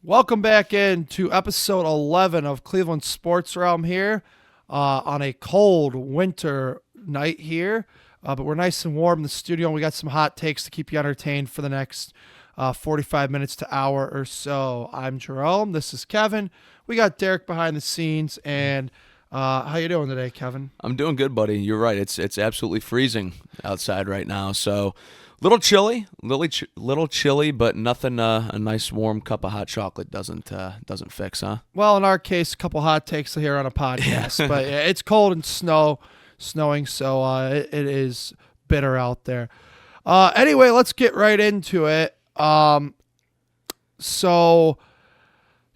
Welcome back into episode 11 of Cleveland Sports Realm here on a cold winter night here. But we're nice and warm in the studio, and we got some hot takes to keep you entertained for the next 45 minutes to hour or so. I'm Jerome. This is Kevin. We got Derek behind the scenes, and how you doing today, Kevin? I'm doing good, buddy. You're right. It's absolutely freezing outside right now, so little chilly, but nothing. A nice warm cup of hot chocolate doesn't fix, huh? Well, in our case, a couple hot takes here on a podcast, but yeah, it's cold and snowing, so it is bitter out there. Anyway, let's get right into it. So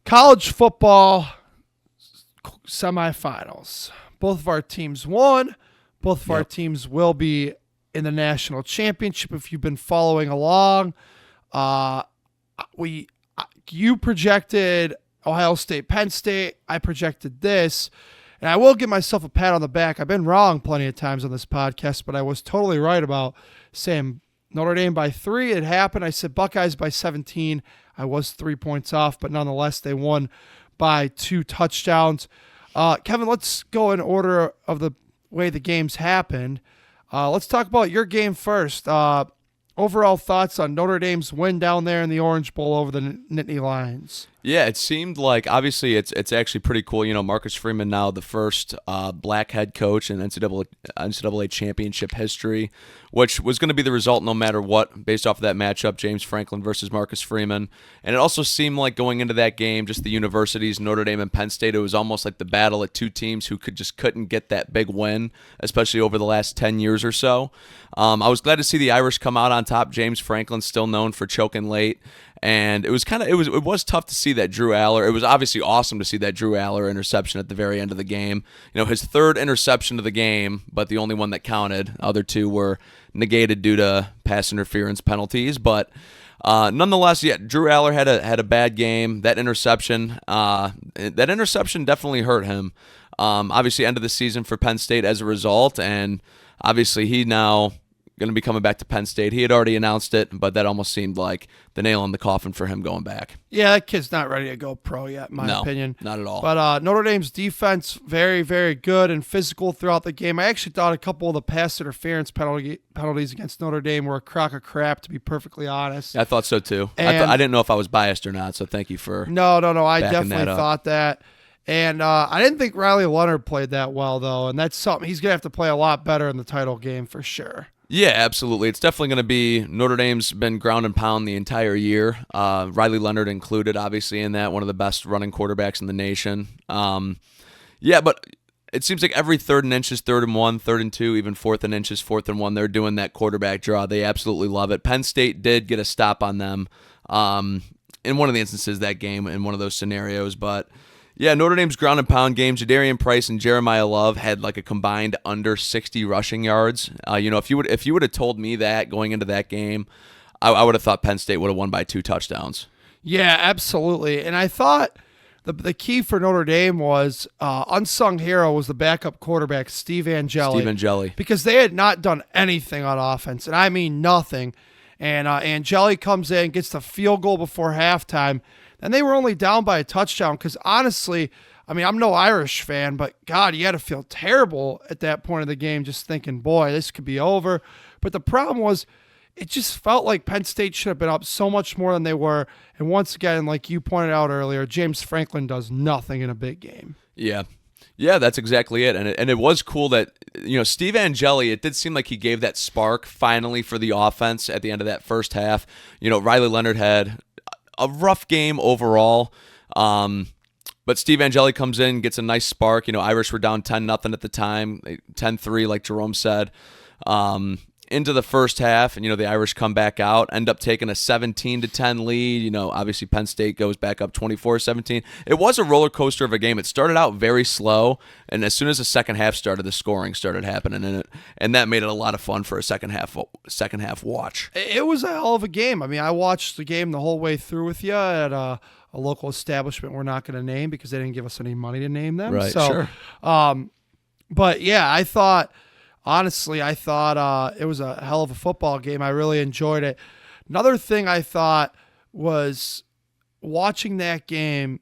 college football semifinals. Both of our teams won. Both of our teams will be in the national championship. If you've been following along, you projected Ohio State, Penn State. I projected this, and I will give myself a pat on the back. I've been wrong plenty of times on this podcast, but I was totally right about saying Notre Dame by 3. It happened. I said Buckeyes by 17. I was 3 points off, but nonetheless, they won by 2 touchdowns. Kevin, let's go in order of the way the games happened. Let's talk about your game first. Overall thoughts on Notre Dame's win down there in the Orange Bowl over the Nittany Lions. Yeah, it seemed like obviously it's actually pretty cool. You know, Marcus Freeman now the first black head coach in NCAA championship history, which was going to be the result no matter what based off of that matchup, James Franklin versus Marcus Freeman. And it also seemed like going into that game, just the universities, Notre Dame and Penn State, it was almost like the battle of two teams who couldn't get that big win, especially over the last 10 years or so. I was glad to see the Irish come out on top. James Franklin still known for choking late. And it was tough to see that Drew Aller. It was obviously awesome to see that Drew Aller interception at the very end of the game. You know, his third interception of the game, but the only one that counted. Other 2 were negated due to pass interference penalties. But nonetheless, yeah, Drew Aller had a bad game. That interception definitely hurt him. Obviously, end of the season for Penn State as a result, and obviously he now going to be coming back to Penn State. He had already announced it, but that almost seemed like the nail in the coffin for him going back. Yeah, that kid's not ready to go pro yet, in my opinion. Not at all. But Notre Dame's defense, very, very good and physical throughout the game. I actually thought a couple of the pass interference penalties against Notre Dame were a crock of crap, to be perfectly honest. Yeah, I thought so too. I didn't know if I was biased or not, so thank you for No, I definitely that thought that. And I didn't think Riley Leonard played that well, though, and that's something he's going to have to play a lot better in the title game for sure. Yeah, absolutely. It's definitely going to be Notre Dame's been ground and pound the entire year. Riley Leonard included, obviously, in that, one of the best running quarterbacks in the nation. But it seems like every 3rd and inches, 3rd and 1, 3rd and 2, even 4th and inches, 4th and 1, they're doing that quarterback draw. They absolutely love it. Penn State did get a stop on them in one of the instances that game, in one of those scenarios, but yeah, Notre Dame's ground and pound game, Jadarian Price and Jeremiah Love had like a combined under 60 rushing yards. If you would have told me that going into that game, I would have thought Penn State would have won by 2 touchdowns. Yeah, absolutely. And I thought the key for Notre Dame was unsung hero was the backup quarterback, Steve Angeli. Because they had not done anything on offense, and I mean nothing. And Angeli comes in, gets the field goal before halftime, and they were only down by a touchdown because, honestly, I mean, I'm no Irish fan, but, God, you had to feel terrible at that point of the game just thinking, boy, this could be over. But the problem was it just felt like Penn State should have been up so much more than they were. And once again, like you pointed out earlier, James Franklin does nothing in a big game. Yeah. Yeah, that's exactly it. And it was cool that, Steve Angeli, it did seem like he gave that spark finally for the offense at the end of that first half. Riley Leonard had a rough game overall, but Steve Angeli comes in, gets a nice spark. Irish were down 10-0 at the time, 10-3 like Jerome said, into the first half, and the Irish come back out, end up taking a 17-10 lead. Obviously Penn State goes back up 24-17. It was a roller coaster of a game. It started out very slow, and as soon as the second half started, the scoring started happening in it, and that made it a lot of fun for a second half watch. It was a hell of a game. I mean, I watched the game the whole way through with you at a local establishment we're not going to name because they didn't give us any money to name them. Right, so, sure. But yeah, I thought it was a hell of a football game. I really enjoyed it. Another thing I thought was watching that game,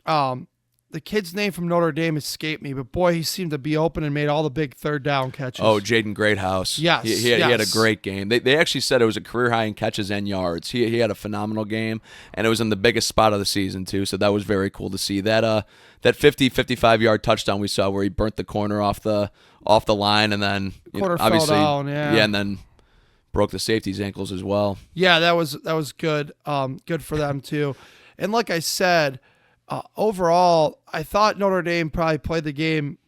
the kid's name from Notre Dame escaped me, but boy, he seemed to be open and made all the big third down catches. Oh, Jaden Greathouse. Yes, he had a great game. They actually said it was a career high in catches and yards. He had a phenomenal game, and it was in the biggest spot of the season too. So that was very cool to see. That 55-yard touchdown we saw where he burnt the corner off the line, and then corner obviously fell down, yeah, and then broke the safety's ankles as well. Yeah, that was good. Good for them too. And like I said, overall, I thought Notre Dame probably played the game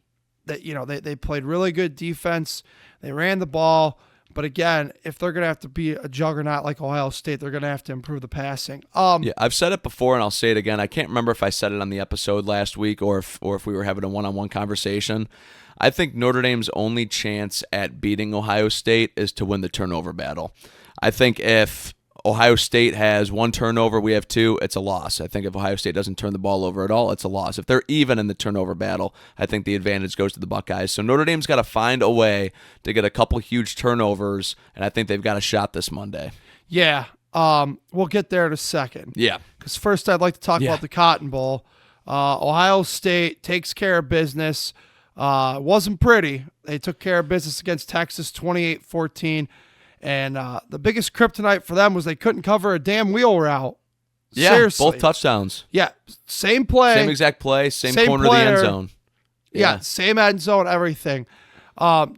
that, they played really good defense. They ran the ball. But again, if they're going to have to be a juggernaut like Ohio State, they're going to have to improve the passing. Yeah, I've said it before, and I'll say it again. I can't remember if I said it on the episode last week or if we were having a one-on-one conversation. I think Notre Dame's only chance at beating Ohio State is to win the turnover battle. I think if Ohio State has one turnover, we have two, it's a loss. I think if Ohio State doesn't turn the ball over at all, it's a loss. If they're even in the turnover battle, I think the advantage goes to the Buckeyes. So Notre Dame's got to find a way to get a couple huge turnovers, and I think they've got a shot this Monday. Yeah, we'll get there in a second. Yeah. Because first I'd like to talk about the Cotton Bowl. Ohio State takes care of business. It wasn't pretty. They took care of business against Texas 28-14. And the biggest kryptonite for them was they couldn't cover a damn wheel route. Yeah, seriously. Both touchdowns. Yeah, same play. Same exact play, same corner player. of the end zone. Yeah, same end zone, everything.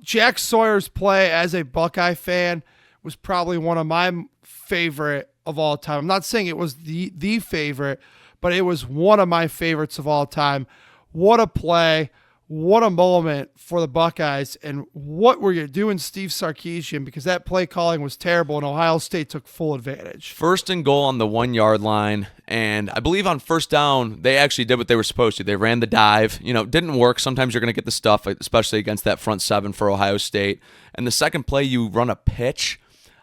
Jack Sawyer's play as a Buckeye fan was probably one of my favorite of all time. I'm not saying it was the favorite, but it was one of my favorites of all time. What a play. What a moment for the Buckeyes, and what were you doing, Steve Sarkisian, because that play calling was terrible, and Ohio State took full advantage. First and goal on the 1 yard line, and I believe on first down, they actually did what they were supposed to. They ran the dive. Didn't work. Sometimes you're going to get the stuff, especially against that front seven for Ohio State. And the second play, you run a pitch.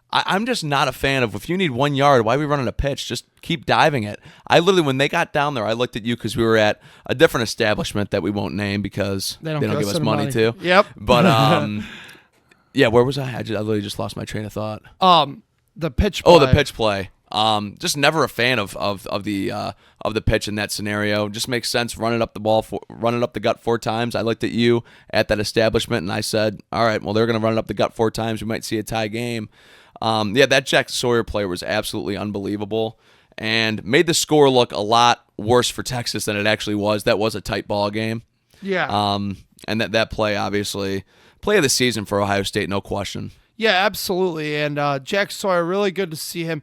I'm just not a fan of, if you need 1 yard, why are we running a pitch? Just keep diving it. I literally, when they got down there, I looked at you because we were at a different establishment that we won't name because they don't give us money too. Yep. But, yeah, where was I? I literally just lost my train of thought. The pitch play. Oh, the pitch play. Just never a fan of the pitch in that scenario. Just makes sense. Running up the gut 4 times. I looked at you at that establishment and I said, all right, well, they're going to run it up the gut 4 times. We might see a tie game. That Jack Sawyer play was absolutely unbelievable and made the score look a lot worse for Texas than it actually was. That was a tight ball game. Yeah. And that play, obviously, play of the season for Ohio State, no question. Yeah, absolutely. And Jack Sawyer, really good to see him.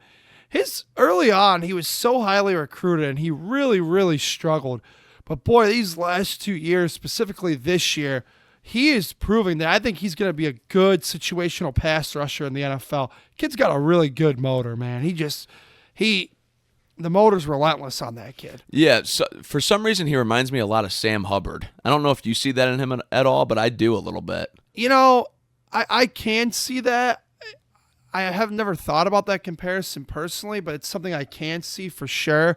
Early on, he was so highly recruited, and he really, really struggled. But boy, these last 2 years, specifically this year, he is proving that I think he's going to be a good situational pass rusher in the NFL. Kid's got a really good motor, man. The motor's relentless on that kid. Yeah, so for some reason he reminds me a lot of Sam Hubbard. I don't know if you see that in him at all, but I do a little bit. I can see that. I have never thought about that comparison personally, but it's something I can see for sure.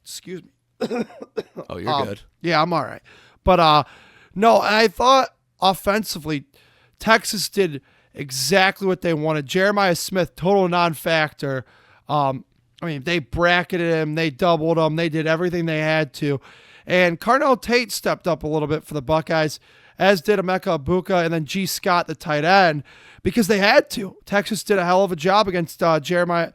Excuse me. Oh, you're good. Yeah, I'm all right. But no, I thought offensively, Texas did exactly what they wanted. Jeremiah Smith, total non-factor. They bracketed him, they doubled him, they did everything they had to. And Carnell Tate stepped up a little bit for the Buckeyes, as did Emeka Ibuka and then G. Scott, the tight end, because they had to. Texas did a hell of a job against Jeremiah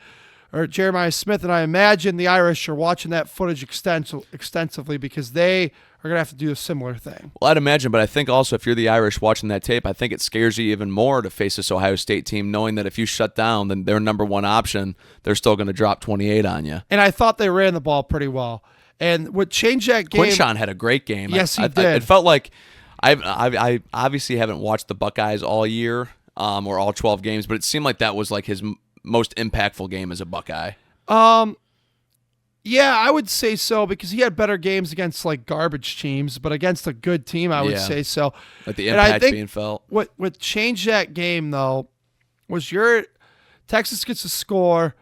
Smith, and I imagine the Irish are watching that footage extensively because they are going to have to do a similar thing. Well, I'd imagine, but I think also if you're the Irish watching that tape, I think it scares you even more to face this Ohio State team, knowing that if you shut down then their number one option, they're still going to drop 28 on you. And I thought they ran the ball pretty well. And what changed that game... Quinshawn had a great game. Yes, he did. It felt like... I obviously haven't watched the Buckeyes all year or all 12 games, but it seemed like that was like his most impactful game as a Buckeye. Yeah, I would say so because he had better games against like garbage teams, but against a good team, I would say so. Like the impact being felt. What changed that game though was Texas gets a score,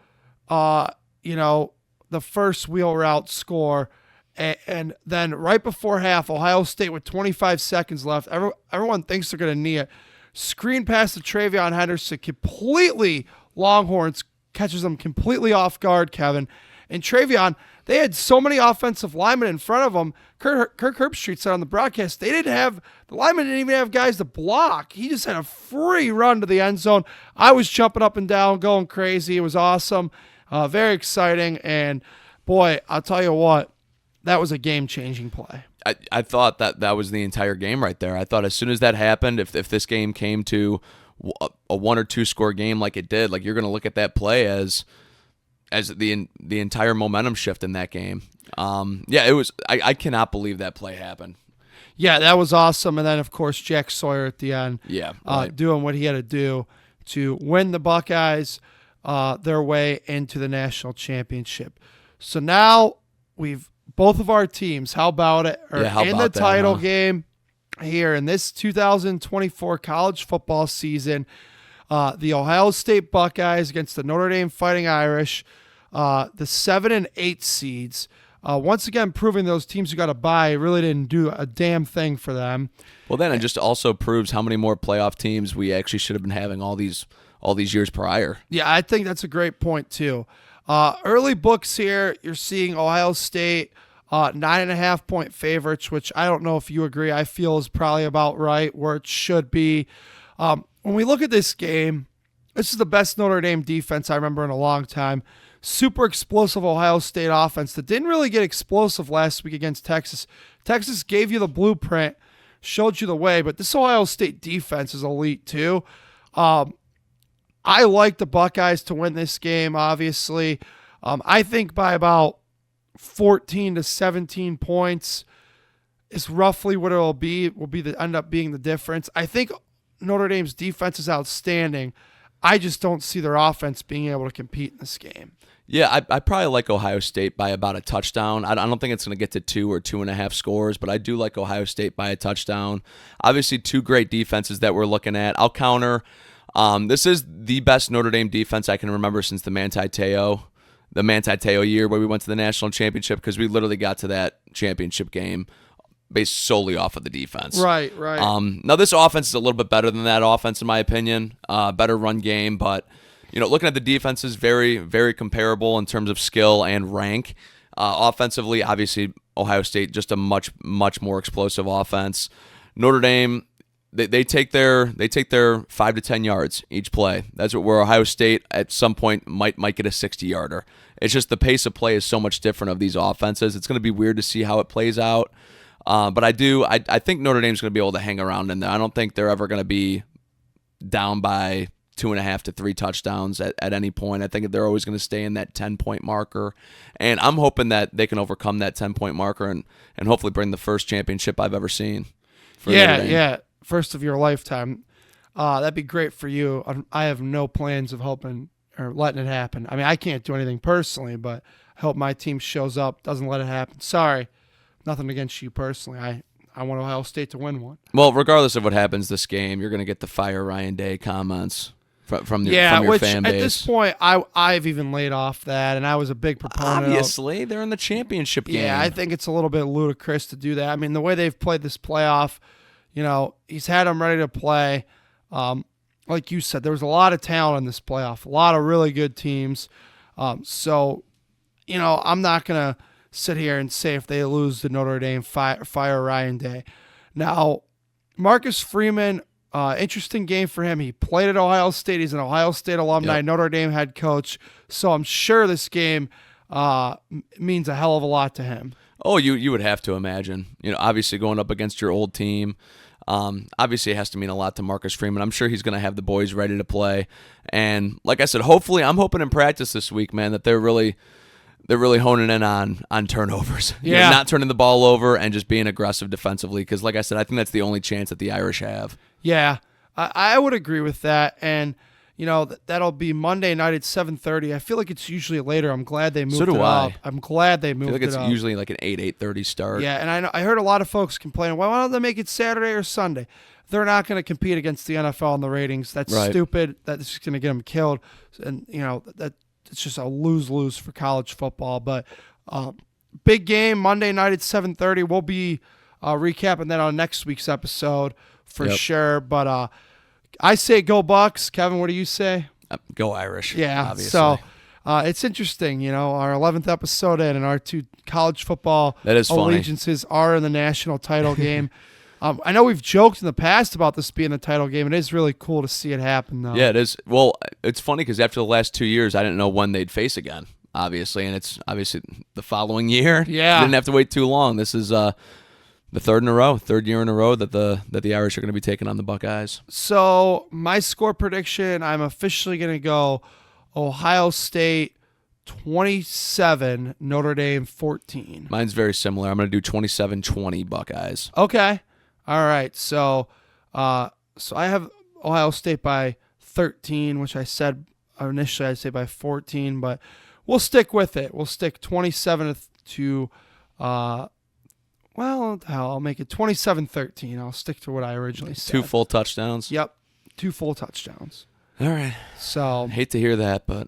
the first wheel route score, and then right before half, Ohio State with 25 seconds left, everyone thinks they're going to knee it. Screen pass to Travion Henderson, completely Longhorns catches them completely off guard, Kevin. And Travion, they had so many offensive linemen in front of them. Kirk Herbstreit said on the broadcast, the linemen didn't even have guys to block. He just had a free run to the end zone. I was jumping up and down, going crazy. It was awesome. Very exciting. And, boy, I'll tell you what, that was a game-changing play. I thought that was the entire game right there. I thought as soon as that happened, if this game came to a 1 or 2 score game like it did, like you're going to look at that play as the entire momentum shift in that game. It was. I cannot believe that play happened. Yeah, that was awesome. And then, of course, Jack Sawyer at the end, right. doing what he had to do to win the Buckeyes their way into the national championship. So now both of our teams, how about it, are in the title game here in this 2024 college football season. The Ohio State Buckeyes against the Notre Dame Fighting Irish, the 7 and 8 seeds. Once again, proving those teams who got a bye really didn't do a damn thing for them. Well, then it just also proves how many more playoff teams we actually should have been having all these years prior. Yeah, I think that's a great point too. Early books here, you're seeing Ohio State 9.5 point favorites, which I don't know if you agree. I feel is probably about right where it should be. When we look at this game, this is the best Notre Dame defense I remember in a long time. Super explosive Ohio State offense that didn't really get explosive last week against Texas. Texas gave you the blueprint, showed you the way, but this Ohio State defense is elite too. I like the Buckeyes to win this game, obviously. I think by about 14 to 17 points is roughly what it'll be. End up being the difference. I think Notre Dame's defense is outstanding. I just don't see their offense being able to compete in this game. Yeah, I probably like Ohio State by about a touchdown. I don't think it's going to get to 2 or 2.5 scores, but I do like Ohio State by a touchdown. Obviously, 2 great defenses that we're looking at. I'll counter. This is the best Notre Dame defense I can remember since the Manti Te'o year where we went to the national championship, because we literally got to that championship game based solely off of the defense. Right. Now, this offense is a little bit better than that offense, in my opinion. Better run game, but looking at the defenses, very, very comparable in terms of skill and rank. Offensively, obviously, Ohio State just a much, much more explosive offense. Notre Dame, they take their 5 to 10 yards each play. That's where Ohio State at some point might get a 60-yarder. It's just the pace of play is so much different of these offenses. It's going to be weird to see how it plays out. But I think Notre Dame's going to be able to hang around in there. I don't think they're ever going to be down by 2.5 to 3 touchdowns at any point. I think they're always going to stay in that 10-point marker. And I'm hoping that they can overcome that 10-point marker and hopefully bring the first championship I've ever seen. Yeah. First of your lifetime. That'd be great for you. I have no plans of hoping or letting it happen. I mean, I can't do anything personally, but I hope my team shows up, doesn't let it happen. Sorry. Nothing against you personally. I want Ohio State to win one. Well, regardless of what happens this game, you're going to get the fire Ryan Day comments from your which fan base. At this point, I've even laid off that, and I was a big proponent. Obviously, they're in the championship game. Yeah, I think it's a little bit ludicrous to do that. I mean, the way they've played this playoff, he's had them ready to play. Like you said, there was a lot of talent in this playoff, a lot of really good teams. So, I'm not going to sit here and say if they lose to Notre Dame, fire Ryan Day. Now, Marcus Freeman, interesting game for him. He played at Ohio State. He's an Ohio State alumni, Yep. Notre Dame head coach. So I'm sure this game means a hell of a lot to him. Oh, you would have to imagine. Obviously going up against your old team. Obviously it has to mean a lot to Marcus Freeman. I'm sure he's going to have the boys ready to play. And like I said, hopefully, I'm hoping in practice this week, man, that they're really honing in on turnovers. Yeah. Not turning the ball over and just being aggressive defensively. Because like I said, I think that's the only chance that the Irish have. Yeah, I would agree with that. And, that'll be Monday night at 7:30. I feel like it's usually later. I'm glad they moved it up. I'm glad they moved it up. I feel like it's usually like an 8:30 start. Yeah, and I heard a lot of folks complaining, why don't they make it Saturday or Sunday? They're not going to compete against the NFL in the ratings. That's right. Stupid. That's just going to get them killed. And, that it's just a lose-lose for college football. But big game, Monday night at 7:30. We'll be recapping that on next week's episode for sure. But I say go Bucks. Kevin, what do you say? Go Irish. Yeah. Obviously. So It's interesting, our 11th episode in, and our two college football allegiances are in the national title game. I know we've joked in the past about this being the title game. It is really cool to see it happen, though. Yeah, it is. Well, it's funny because after the last 2 years, I didn't know when they'd face again, obviously, and it's obviously the following year. Yeah. You didn't have to wait too long. This is the third year in a row that the Irish are going to be taking on the Buckeyes. So my score prediction, I'm officially going to go Ohio State 27, Notre Dame 14. Mine's very similar. I'm going to do 27-20 Buckeyes. Okay. All right. So I have Ohio State by 13, which I said initially I'd say by 14, but we'll stick with it. We'll stick 27 to I'll make it 27-13. I'll stick to what I originally said. 2 full touchdowns? Yep. 2 full touchdowns. All right. So hate to hear that, but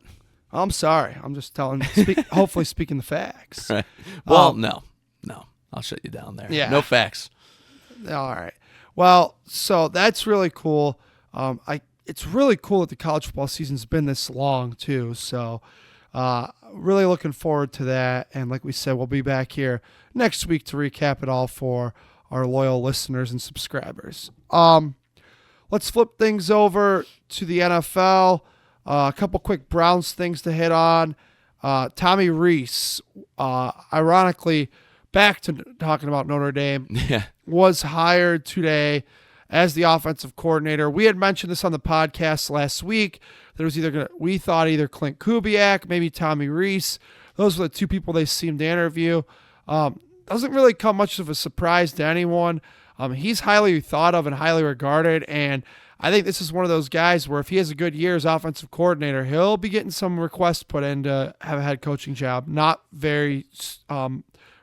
I'm sorry. I'm just hopefully speaking the facts. Right. Well, no. I'll shut you down there. Yeah. No facts. All right. Well, so that's really cool. It's really cool that the college football season's been this long too. So, really looking forward to that. And like we said, we'll be back here next week to recap it all for our loyal listeners and subscribers. Let's flip things over to the NFL. A couple quick Browns things to hit on. Tommy Rees, ironically, back to talking about Notre Dame, was hired today as the offensive coordinator. We had mentioned this on the podcast last week. There was we thought either Clint Kubiak, maybe Tommy Rees. Those were the two people they seemed to interview. Doesn't really come much of a surprise to anyone. He's highly thought of and highly regarded, and I think this is one of those guys where if he has a good year as offensive coordinator, he'll be getting some requests put in to have a head coaching job. Not very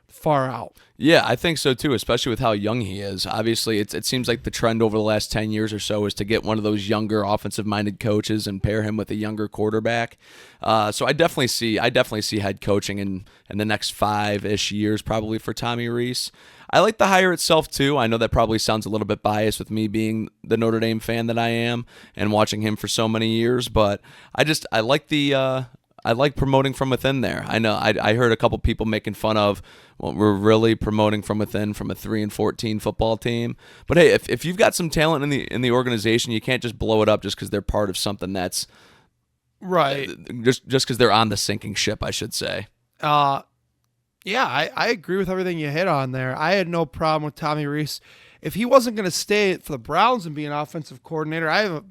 far out. Yeah, I think so too, especially with how young he is. Obviously, it seems like the trend over the last 10 years or so is to get one of those younger offensive-minded coaches and pair him with a younger quarterback. So I definitely see head coaching in the next 5-ish years probably for Tommy Rees. I like the hire itself too. I know that probably sounds a little bit biased with me being the Notre Dame fan that I am and watching him for so many years, but I like promoting from within there. I know I heard a couple people making fun of, well, we're really promoting from within from a 3-14 football team. But hey, if you've got some talent in the organization, you can't just blow it up just because they're part of something that's right. Just because they're on the sinking ship, I should say. Yeah, I agree with everything you hit on there. I had no problem with Tommy Rees. If he wasn't going to stay for the Browns and be an offensive coordinator, I have a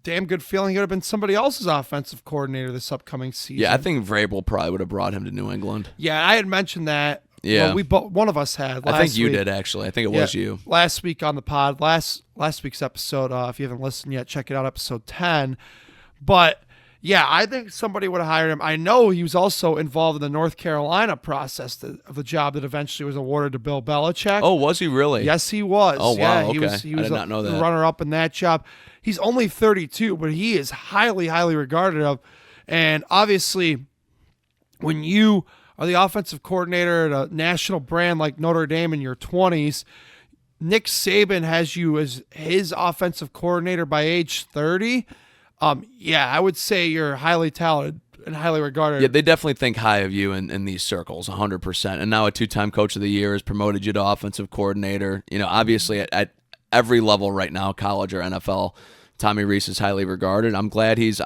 damn good feeling he would have been somebody else's offensive coordinator this upcoming season. Yeah, I think Vrabel probably would have brought him to New England. Yeah, I had mentioned that. Yeah, well, one of us had. I think you did actually. I think it was you last week on the pod. Last week's episode. If you haven't listened yet, check it out. Episode 10. But yeah, I think somebody would have hired him. I know he was also involved in the North Carolina process of the job that eventually was awarded to Bill Belichick. Oh, was he really? Yes, he was. Oh, wow. Yeah, Okay. He was I did not know that. Runner-up in that job. He's only 32, but he is highly, highly regarded of. And obviously, when you are the offensive coordinator at a national brand like Notre Dame in your 20s, Nick Saban has you as his offensive coordinator by age 30. Yeah, I would say you're highly talented and highly regarded. Yeah, they definitely think high of you in these circles, 100%. And now a 2-time coach of the year has promoted you to offensive coordinator. Obviously at every level right now, college or NFL, Tommy Rees is highly regarded. I'm glad he's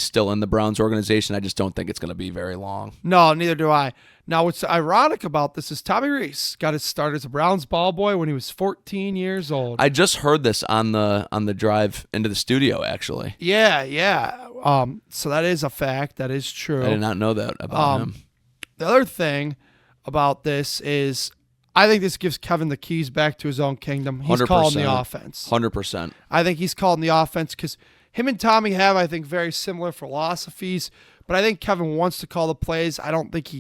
still in the Browns organization. I just don't think it's going to be very long. No, neither do I. Now, what's ironic about this is Tommy Rees got his start as a Browns ball boy when he was 14 years old. I just heard this on the drive into the studio, actually. Yeah. So that is a fact. That is true. I did not know that about him. The other thing about this is I think this gives Kevin the keys back to his own kingdom. He's 100%. calling the offense. 100%. I think he's calling the offense because him and Tommy have, I think, very similar philosophies. But I think Kevin wants to call the plays. I don't think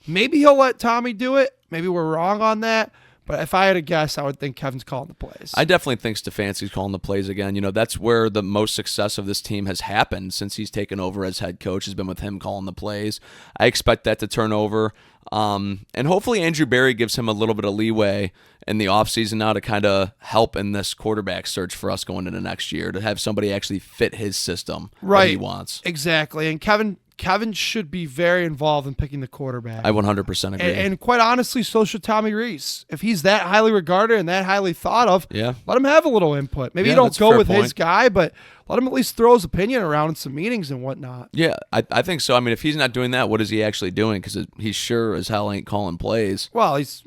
maybe he'll let Tommy do it. Maybe we're wrong on that. But if I had to guess, I would think Kevin's calling the plays. I definitely think Stefanski's calling the plays again. That's where the most success of this team has happened since he's taken over as head coach, has been with him calling the plays. I expect that to turn over. And hopefully Andrew Berry gives him a little bit of leeway in the offseason now to kind of help in this quarterback search for us going into next year, to have somebody actually fit his system that he wants. Exactly. And Kevin Kevin should be very involved in picking the quarterback. I 100% agree. And quite honestly, so should Tommy Rees. If he's that highly regarded and that highly thought of, let him have a little input. Maybe you don't go with his guy, but let him at least throw his opinion around in some meetings and whatnot. Yeah, I think so. I mean, if he's not doing that, what is he actually doing? Because he sure as hell ain't calling plays. Well, he's,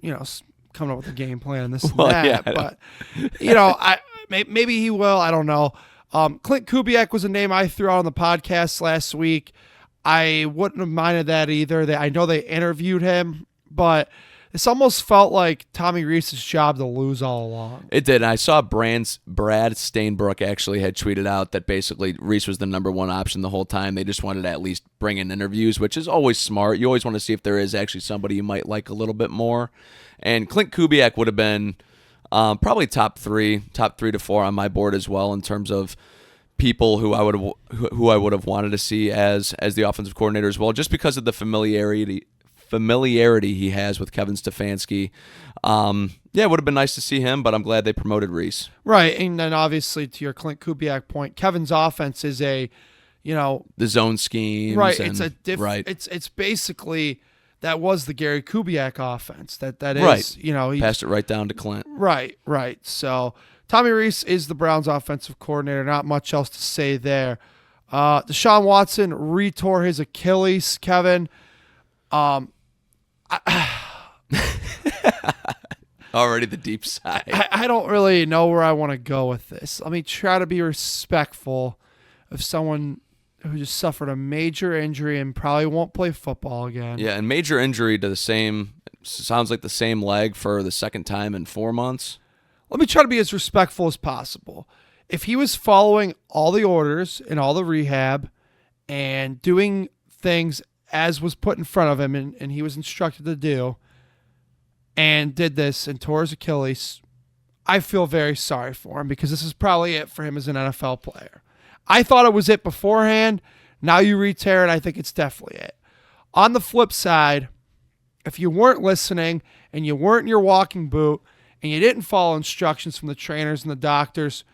coming up with a game plan and this and that. Yeah, but, maybe he will. I don't know. Clint Kubiak was a name I threw out on the podcast last week. I wouldn't have minded that either. I know they interviewed him, but this almost felt like Tommy Rees's job to lose all along. It did. I saw Brad Stainbrook actually had tweeted out that basically Rees was the number one option the whole time. They just wanted to at least bring in interviews, which is always smart. You always want to see if there is actually somebody you might like a little bit more. And Clint Kubiak would have been probably top three to four on my board as well in terms of people who I would have wanted to see as the offensive coordinator as well, just because of the familiarity he has with Kevin Stefanski. It would have been nice to see him, but I'm glad they promoted Rees. Right, and then obviously to your Clint Kubiak point, Kevin's offense is the zone schemes. Right, it's basically that was the Gary Kubiak offense. That is right. He passed it right down to Clint. Right. So Tommy Rees is the Browns' offensive coordinator. Not much else to say there. Deshaun Watson retore his Achilles, Kevin. Already the deep side. I don't really know where I want to go with this. Let me try to be respectful of someone who just suffered a major injury and probably won't play football again. Yeah, and major injury to sounds like the same leg for the second time in 4 months. Let me try to be as respectful as possible. If he was following all the orders and all the rehab and doing things as was put in front of him and he was instructed to do and did this and tore his Achilles, I feel very sorry for him because this is probably it for him as an NFL player. I thought it was it beforehand. Now you re-tear it. I think it's definitely it. On the flip side, if you weren't listening and you weren't in your walking boot and you didn't follow instructions from the trainers and the doctors,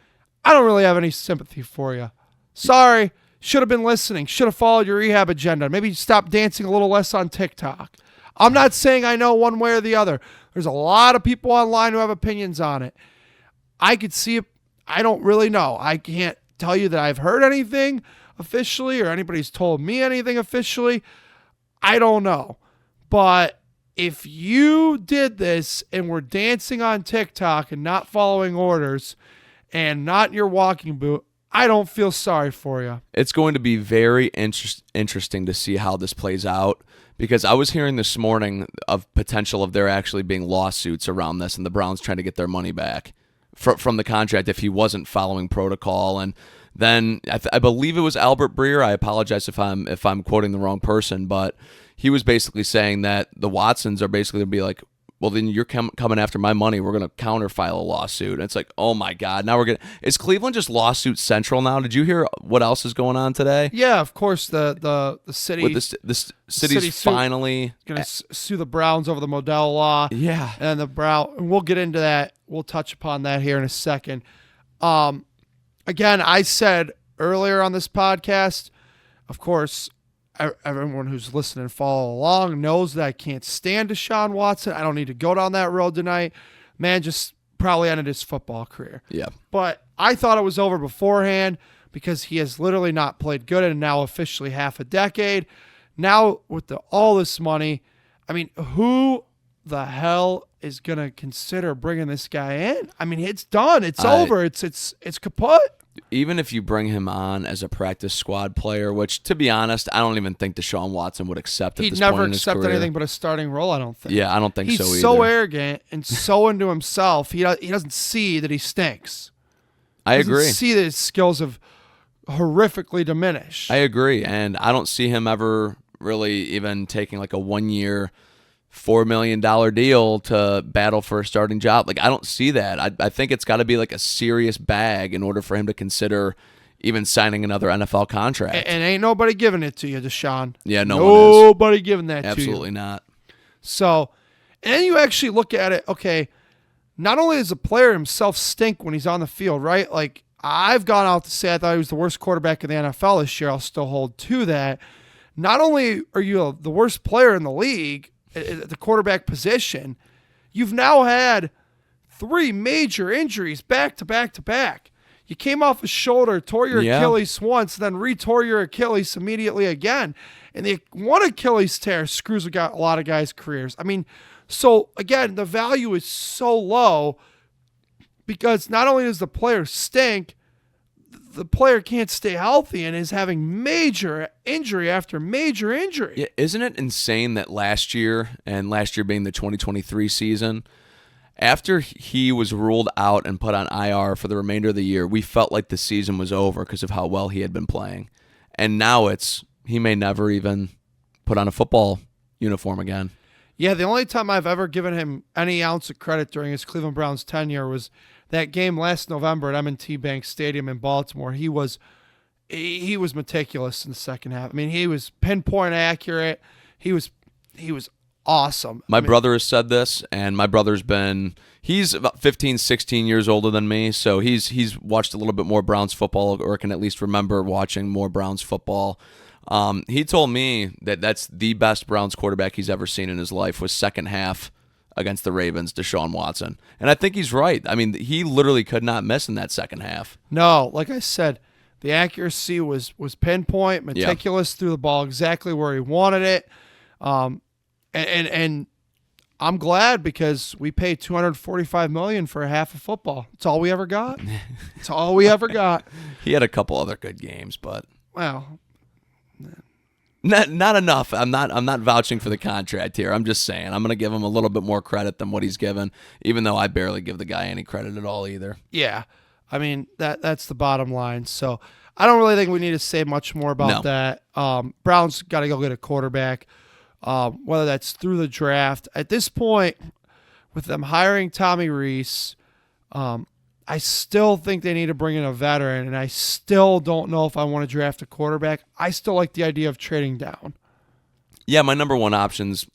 I don't really have any sympathy for you. Sorry. Should have been listening. Should have followed your rehab agenda. Maybe stop dancing a little less on TikTok. I'm not saying I know one way or the other. There's a lot of people online who have opinions on it. I could see it. I don't really know. I can't tell you that I've heard anything officially or anybody's told me anything officially. I don't know. But if you did this and were dancing on TikTok and not following orders and not in your walking boot, I don't feel sorry for you. It's going to be very interesting to see how this plays out because I was hearing this morning of potential of there actually being lawsuits around this and the Browns trying to get their money back from the contract if he wasn't following protocol. And then I believe it was Albert Breer. I apologize if I'm quoting the wrong person, but he was basically saying that the Watsons are basically going to be like, well, then you're coming after my money. We're going to counterfile a lawsuit. And it's like, oh, my God. Now is Cleveland just lawsuit central now? Did you hear what else is going on today? Yeah, of course. The city. The city's finally going to sue the Browns over the Modell law. Yeah. And we'll get into that. We'll touch upon that here in a second. Again, I said earlier on this podcast, of course, everyone who's listening and follow along knows that I can't stand Deshaun Watson. I don't need to go down that road tonight. Man just probably ended his football career. Yeah. But I thought it was over beforehand because he has literally not played good in now officially half a decade. Now with all this money, I mean, who the hell is going to consider bringing this guy in? I mean, it's done. It's over. It's kaput. Even if you bring him on as a practice squad player, which, to be honest, I don't even think Deshaun Watson would accept at this point in his career. He'd never accept anything but a starting role, I don't think. Yeah, I don't think so either. He's so arrogant and so into himself, he doesn't see that he stinks. I agree. He doesn't see that his skills have horrifically diminished. I agree, and I don't see him ever really even taking like a 1-year, $4 million deal to battle for a starting job. Like, I don't see that. I think it's got to be like a serious bag in order for him to consider even signing another NFL contract. And ain't nobody giving it to you, Deshaun. Yeah, nobody giving that to you. Absolutely not. So, and then you actually look at it, okay, not only does the player himself stink when he's on the field, right? Like, I've gone out to say I thought he was the worst quarterback in the NFL this year. I'll still hold to that. not only are you the worst player in the league at the quarterback position, you've now had 3 major injuries back to back to back. You came off a shoulder, tore your Achilles once, then re-tore your Achilles immediately again. And the one Achilles tear screws a lot of guys' careers. I mean, so again, the value is so low because not only does the player stink, the player can't stay healthy and is having major injury after major injury. Yeah, isn't it insane that last year, and last year being the 2023 season, after he was ruled out and put on IR for the remainder of the year, we felt like the season was over because of how well he had been playing. And now he may never even put on a football uniform again. Yeah, the only time I've ever given him any ounce of credit during his Cleveland Browns tenure was that game last November at M&T Bank Stadium in Baltimore. He was meticulous in the second half. I mean, he was pinpoint accurate. He was awesome. My brother has said this, and my brother's he's about 15, 16 years older than me, so he's watched a little bit more Browns football, or can at least remember watching more Browns football. He told me that that's the best Browns quarterback he's ever seen in his life was second half against the Ravens, Deshaun Watson. And I think he's right. I mean, he literally could not miss in that second half. No, like I said, the accuracy was pinpoint, meticulous, threw the ball exactly where he wanted it. And I'm glad because we paid $245 million for a half of football. It's all we ever got. It's all we ever got. He had a couple other good games, but well, not enough. I'm not vouching for the contract here. I'm just saying I'm going to give him a little bit more credit than what he's given, even though I barely give the guy any credit at all either. Yeah, I mean that's the bottom line. So I don't really think we need to say much more about that. Browns got to go get a quarterback. Whether that's through the draft. At this point, with them hiring Tommy Rees, I still think they need to bring in a veteran, and I still don't know if I want to draft a quarterback. I still like the idea of trading down. Yeah, my number one options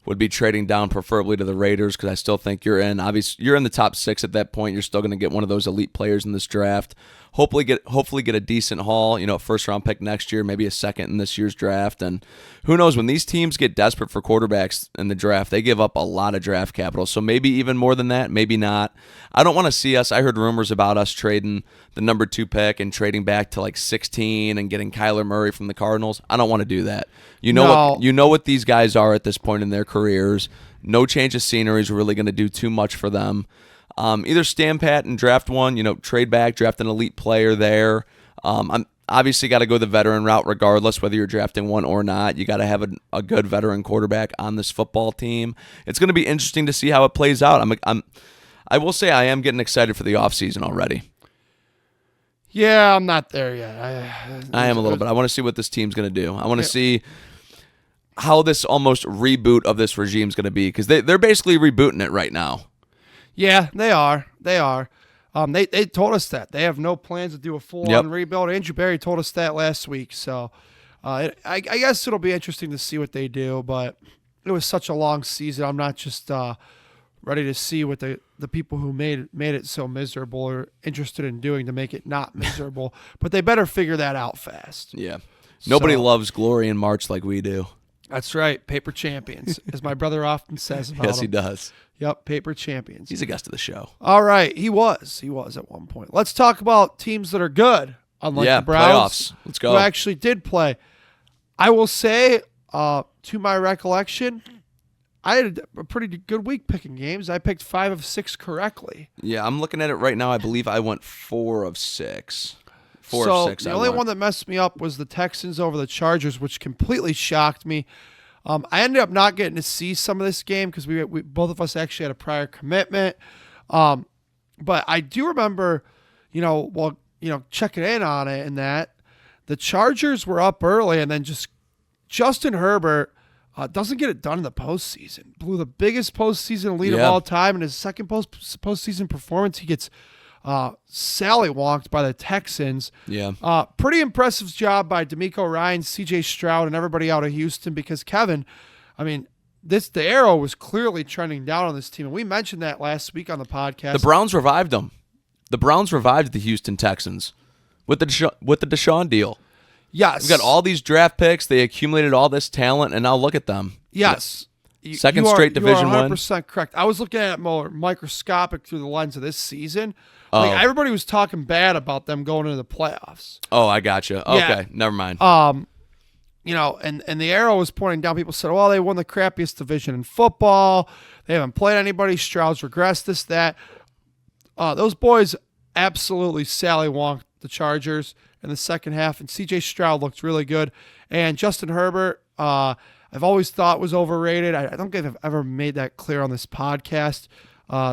would be trading down, preferably to the Raiders, because I still think you're in the top 6 at that point. You're still going to get one of those elite players in this draft. Hopefully get a decent haul, a first-round pick next year, maybe a second in this year's draft. And who knows, when these teams get desperate for quarterbacks in the draft, they give up a lot of draft capital. So maybe even more than that, maybe not. I don't want to see us. I heard rumors about us trading the number 2 pick and trading back to like 16 and getting Kyler Murray from the Cardinals. I don't want to do that. You know what these guys are at this point in their careers. No change of scenery is really going to do too much for them. Either stand pat and draft one, trade back, draft an elite player there. I'm obviously got to go the veteran route regardless, whether you're drafting one or not. You got to have a good veteran quarterback on this football team. It's going to be interesting to see how it plays out. I will say I am getting excited for the offseason already. Yeah, I'm not there yet. I am a little bit. I want to see what this team's going to do. I want to see how this almost reboot of this regime is going to be, because they're basically rebooting it right now. Yeah, they are. They told us that. They have no plans to do a full-on rebuild. Andrew Berry told us that last week. So I guess it'll be interesting to see what they do, but it was such a long season. I'm not just ready to see what the people who made it so miserable are interested in doing to make it not miserable. But they better figure that out fast. Yeah. Nobody loves glory in March like we do. That's right. Paper champions, as my brother often says about Yes, them. he does. Yep, paper champions. He's a guest of the show. All right, he was at one point. Let's talk about teams that are good, unlike the Browns. Playoffs. Let's go. Who actually did play. I will say, to my recollection, I had a pretty good week picking games. I picked 5 of 6 correctly. Yeah, I'm looking at it right now. I believe I went 4 of 6. The only one that messed me up was the Texans over the Chargers, which completely shocked me. I ended up not getting to see some of this game because we both of us actually had a prior commitment. But I do remember, checking in on it and that the Chargers were up early, and then just Justin Herbert doesn't get it done in the postseason. Blew the biggest postseason lead of all time in his second postseason performance. He gets sally-walked by the Texans. Yeah. Pretty impressive job by DeMeco Ryans, C.J. Stroud, and everybody out of Houston because Kevin, the arrow was clearly trending down on this team, and we mentioned that last week on the podcast. The Browns revived them. The Browns revived the Houston Texans with the Deshaun deal. Yes. We've got all these draft picks. They accumulated all this talent, and now look at them. Yes. Second straight division win. You are 100% correct. I was looking at it more microscopic through the lens of this season. Oh. Like, everybody was talking bad about them going into the playoffs. Oh, I gotcha. Okay, Yeah. never mind. You know, and the arrow was pointing down. People said, well, they won the crappiest division in football. They haven't played anybody. Stroud's regressed, this, that. Those boys absolutely Sally wonked the Chargers in the second half, and C.J. Stroud looked really good. And Justin Herbert, I've always thought was overrated. I don't think I've ever made that clear on this podcast.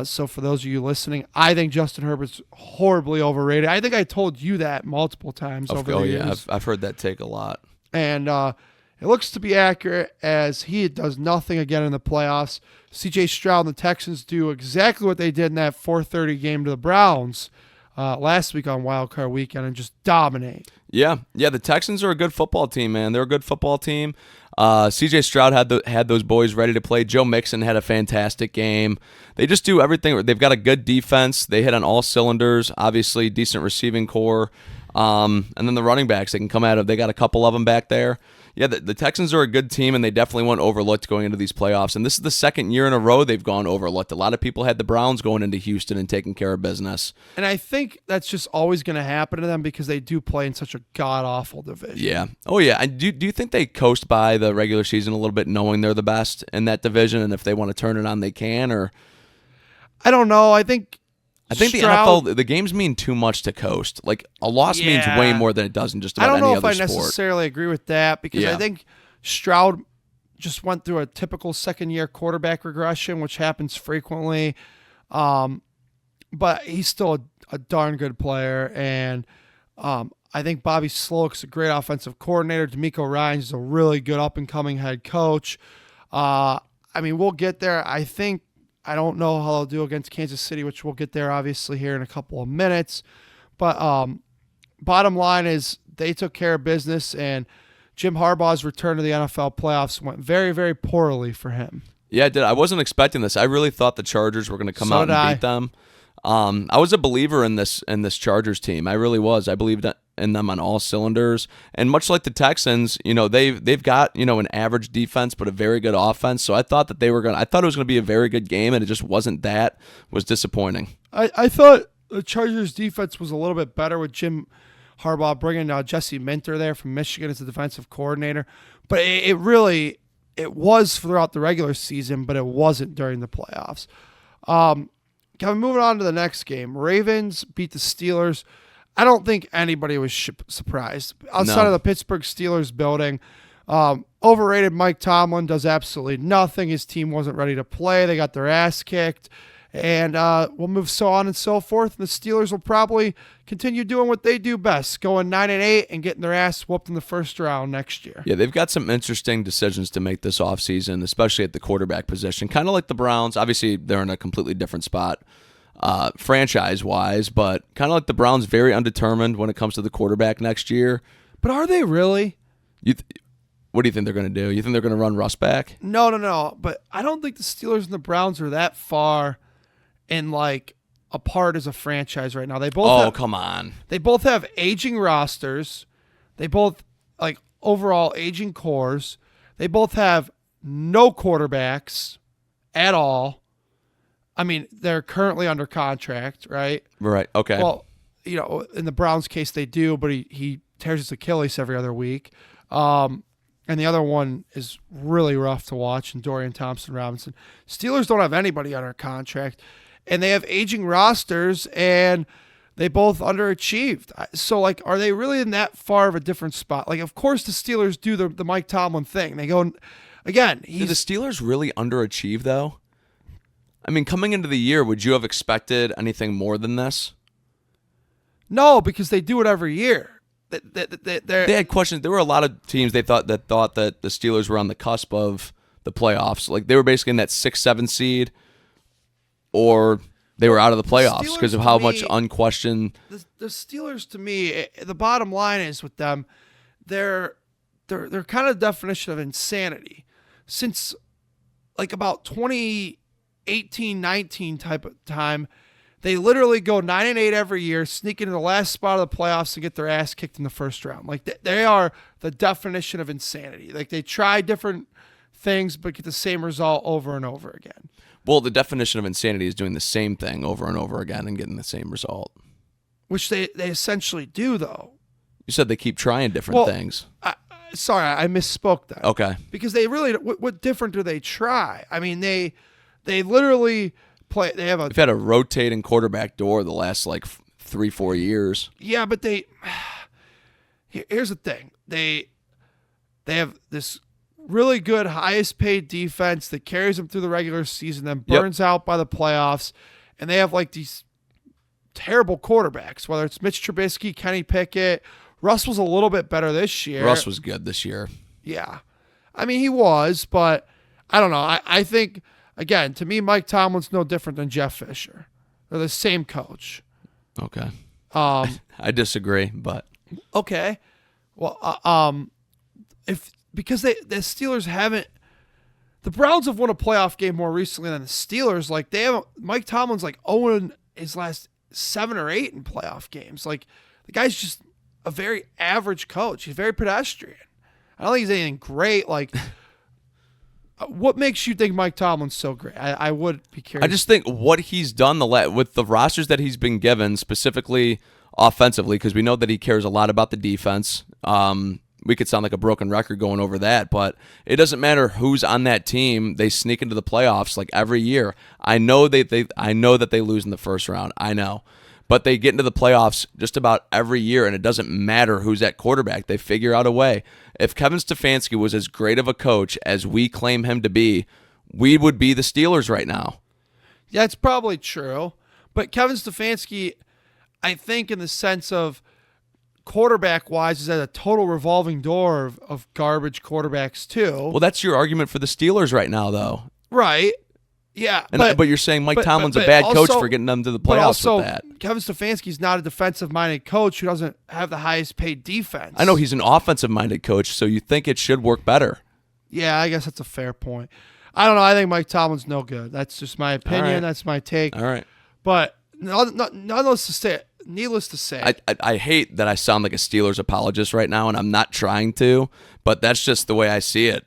So for those of you listening, I think Justin Herbert's horribly overrated. I think I told you that multiple times over the years. I've heard that take a lot. And it looks to be accurate as he does nothing again in the playoffs. C.J. Stroud and the Texans do exactly what they did in that 4:30 game to the Browns last week on Wild Card Weekend and just dominate. Yeah, the Texans are a good football team, man. They're a good football team. C.J. Stroud had those boys ready to play. Joe Mixon had a fantastic game. They just do everything. They've got a good defense. They hit on all cylinders. Obviously, decent receiving core. And then the running backs, they can come out of. They got a couple of them back there. Yeah, the Texans are a good team, and they definitely weren't overlooked going into these playoffs. And this is the second year in a row they've gone overlooked. A lot of people had the Browns going into Houston and taking care of business. And I think that's just always going to happen to them because they do play in such a god-awful division. Yeah. Oh, yeah. And do you think they coast by the regular season a little bit knowing they're the best in that division, and if they want to turn it on, they can? Or I don't know. I think the NFL, the games mean too much to coast. Like, a loss means way more than it does in just about any other sport. I don't know if I necessarily agree with that because I think Stroud just went through a typical second-year quarterback regression, which happens frequently. But he's still a darn good player. And I think Bobby Slowick's a great offensive coordinator. DeMeco Ryans is a really good up-and-coming head coach. I mean, we'll get there. I don't know how they'll do against Kansas City, which we'll get there obviously here in a couple of minutes. But bottom line is they took care of business, and Jim Harbaugh's return to the NFL playoffs went very, very poorly for him. Yeah, it did. I wasn't expecting this. I really thought the Chargers were going to come out and beat them. I was a believer in this Chargers team. I really was. I believed in them on all cylinders. And much like the Texans, they've got, an average defense but a very good offense. So I thought that I thought it was going to be a very good game, and it just wasn't that. It was disappointing. I thought the Chargers defense was a little bit better with Jim Harbaugh bringing Jesse Minter there from Michigan as the defensive coordinator. But it was throughout the regular season, but it wasn't during the playoffs. Kevin, moving on to the next game. Ravens beat the Steelers. I don't think anybody was surprised. Outside of the Pittsburgh Steelers building, overrated Mike Tomlin does absolutely nothing. His team wasn't ready to play. They got their ass kicked. And we'll move so on and so forth. And the Steelers will probably continue doing what they do best, going 9-8 and getting their ass whooped in the first round next year. Yeah, they've got some interesting decisions to make this offseason, especially at the quarterback position. Kind of like the Browns. Obviously, they're in a completely different spot franchise-wise, but kind of like the Browns, very undetermined when it comes to the quarterback next year. But are they really? What do you think they're going to do? You think they're going to run Russ back? No. But I don't think the Steelers and the Browns are that far and apart as a franchise right now. They both come on. They both have aging rosters. They both overall aging cores. They both have no quarterbacks at all. I mean, they're currently under contract, right? Right. Okay. Well, in the Browns case they do, but he tears his Achilles every other week. And the other one is really rough to watch, and Dorian Thompson-Robinson. Steelers don't have anybody under contract. And they have aging rosters, and they both underachieved. So, are they really in that far of a different spot? Of course the Steelers do the Mike Tomlin thing. They go, again, Did the Steelers really underachieve, though? I mean, coming into the year, would you have expected anything more than this? No, because they do it every year. They had questions. There were a lot of teams thought that the Steelers were on the cusp of the playoffs. They were basically in that 6-7 seed, or they were out of the playoffs because of how much unquestioned. The Steelers, to me, the bottom line is with them, they're kind of the definition of insanity. Since about 2018-19 type of time, They literally go 9-8 every year, sneak into the last spot of the playoffs and get their ass kicked in the first round. Like they are the definition of insanity. Like they try different things but get the same result over and over again. Well, the definition of insanity is doing the same thing over and over again and getting the same result. Which they essentially do, though. You said they keep trying different things. Sorry, I misspoke that. Okay. Because they really, what different do they try? I mean, they literally play. They've had a rotating quarterback door the last 3-4 years. Yeah, but here's the thing. They have this really good, highest paid defense that carries them through the regular season, then burns out by the playoffs, and they have these terrible quarterbacks, whether it's Mitch Trubisky, Kenny Pickett. Russ was a little bit better this year. Russ was good this year. Yeah. I mean, he was, but I don't know. I think, again, to me, Mike Tomlin's no different than Jeff Fisher. They're the same coach. Okay. I disagree, but. Okay. Well, because the Steelers haven't. The Browns have won a playoff game more recently than the Steelers. Mike Tomlin's 0 his last 7 or 8 in playoff games. The guy's just a very average coach. He's very pedestrian. I don't think he's anything great. What makes you think Mike Tomlin's so great? I would be curious. I just think what he's done with the rosters that he's been given, specifically offensively, because we know that he cares a lot about the defense. We could sound like a broken record going over that, but it doesn't matter who's on that team. They sneak into the playoffs every year. I know that they lose in the first round. I know. But they get into the playoffs just about every year, and it doesn't matter who's at quarterback. They figure out a way. If Kevin Stefanski was as great of a coach as we claim him to be, we would be the Steelers right now. Yeah, it's probably true. But Kevin Stefanski, I think in the sense of quarterback-wise, is at a total revolving door of garbage quarterbacks too. Well, that's your argument for the Steelers right now, though. Right. Yeah. But you're saying Mike Tomlin's a bad coach for getting them to the playoffs with that. Kevin Stefanski's not a defensive-minded coach who doesn't have the highest-paid defense. I know he's an offensive-minded coach, so you think it should work better. Yeah, I guess that's a fair point. I don't know. I think Mike Tomlin's no good. That's just my opinion. Right. That's my take. All right. But needless to say, I hate that I sound like a Steelers apologist right now, and I'm not trying to, but that's just the way I see it.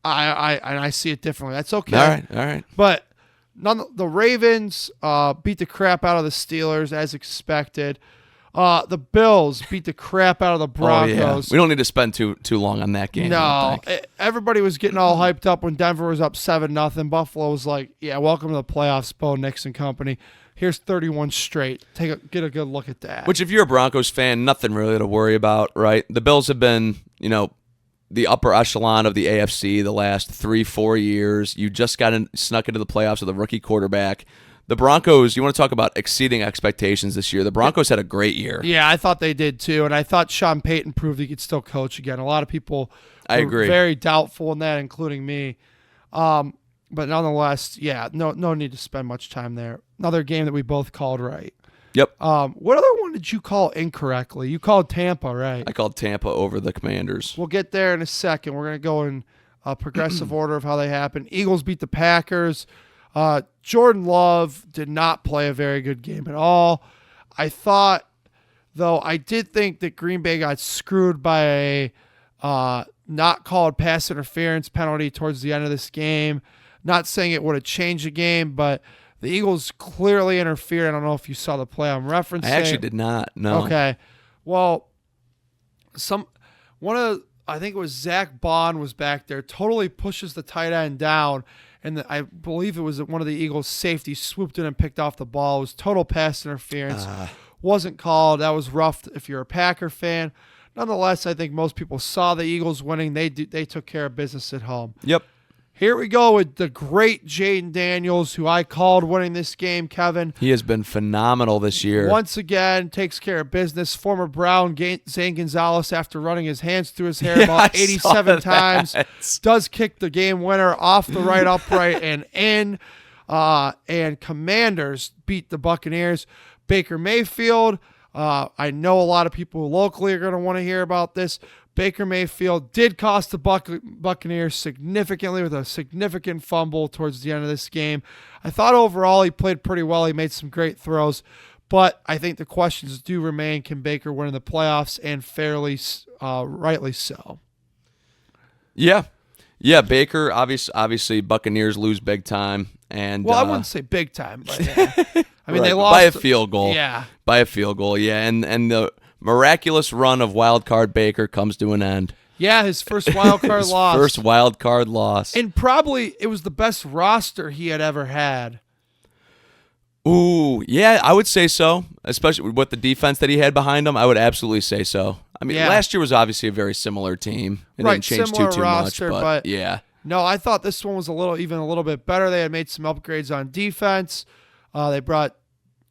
I see it differently. That's okay. All right. But the Ravens beat the crap out of the Steelers as expected. The Bills beat the crap out of the Broncos. Oh, yeah. We don't need to spend too long on that game. No, everybody was getting all hyped up when Denver was up 7-0. Buffalo was like, "Yeah, welcome to the playoffs, Bo Nix and company. Here's 31 straight. Get a good look at that." Which, if you're a Broncos fan, nothing really to worry about, right? The Bills have been, the upper echelon of the AFC the last 3-4 years. You just snuck into the playoffs with a rookie quarterback. The Broncos, you want to talk about exceeding expectations this year. The Broncos had a great year. Yeah, I thought they did too, and I thought Sean Payton proved he could still coach again. A lot of people I agree. Very doubtful in that, including me. But nonetheless, yeah, no need to spend much time there. Another game that we both called right. Yep. What other one did you call incorrectly? You called Tampa, right? I called Tampa over the Commanders. We'll get there in a second. We're going to go in progressive order of how they happened. Eagles beat the Packers. Jordan Love did not play a very good game at all. I did think that Green Bay got screwed by a not called pass interference penalty towards the end of this game. Not saying it would have changed the game, but the Eagles clearly interfered. I don't know if you saw the play I'm referencing. I actually did not. No. Okay. Well, I think it was Zach Bond was back there, totally pushes the tight end down, and I believe it was one of the Eagles' safeties swooped in and picked off the ball. It was total pass interference. Wasn't called. That was rough if you're a Packer fan. Nonetheless, I think most people saw the Eagles winning. They took care of business at home. Yep. Here we go with the great Jaden Daniels, who I called winning this game, Kevin. He has been phenomenal this year. Once again, takes care of business. Former Brown Zane Gonzalez, after running his hands through his hair about 87 times, does kick the game winner off the right upright and in. And Commanders beat the Buccaneers. Baker Mayfield, I know a lot of people locally are going to want to hear about this. Baker Mayfield did cost the Buccaneers significantly with a significant fumble towards the end of this game. I thought overall he played pretty well. He made some great throws. But I think the questions do remain, can Baker win in the playoffs, and fairly rightly so. Yeah. Yeah, Baker, obviously Buccaneers lose big time. And I wouldn't say big time, but yeah. I mean, right, they lost by a field goal. Yeah. By a field goal, yeah. And the miraculous run of wild card Baker comes to an end. Yeah, his first wild card loss. First wild card loss. And probably it was the best roster he had ever had. Ooh, yeah, I would say so, especially with the defense that he had behind him. I would absolutely say so. I mean, last year was obviously a very similar team. It didn't change too roster, much, but yeah. No, I thought this one was even a little bit better. They had made some upgrades on defense. They brought,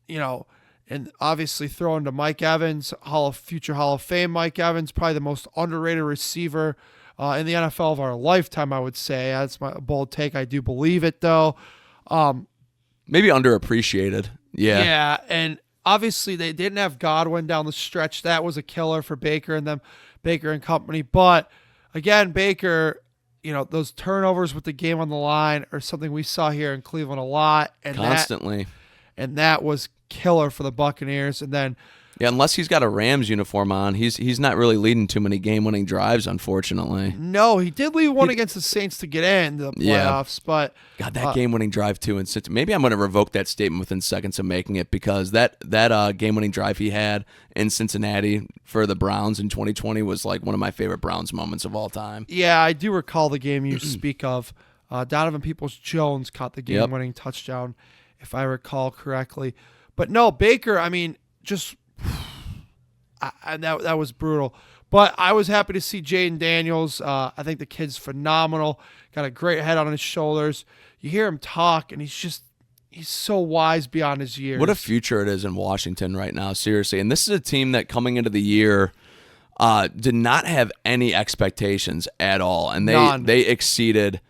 and obviously throwing to Mike Evans, future Hall of Fame Mike Evans, probably the most underrated receiver in the NFL of our lifetime, I would say. That's my bold take. I do believe it, though. Maybe underappreciated. Yeah. Yeah, and obviously they didn't have Godwin down the stretch. That was a killer for Baker and company. But again, Baker, those turnovers with the game on the line are something we saw here in Cleveland a lot. And constantly. That was killer for the Buccaneers. And then yeah, unless he's got a Rams uniform on, he's not really leading too many game-winning drives, unfortunately. No, he did lead one against the Saints to get in the playoffs, but God, that game-winning drive too. And maybe I'm going to revoke that statement within seconds of making it, because that game-winning drive he had in Cincinnati for the Browns in 2020 was like one of my favorite Browns moments of all time. Yeah, I do recall the game you speak of. Donovan Peoples-Jones caught the game-winning touchdown, if I recall correctly. But no, Baker, I mean, just. That was brutal. But I was happy to see Jaden Daniels. I think the kid's phenomenal. Got a great head on his shoulders. You hear him talk, and he's so wise beyond his years. What a future it is in Washington right now, seriously. And this is a team that coming into the year did not have any expectations at all. And they exceeded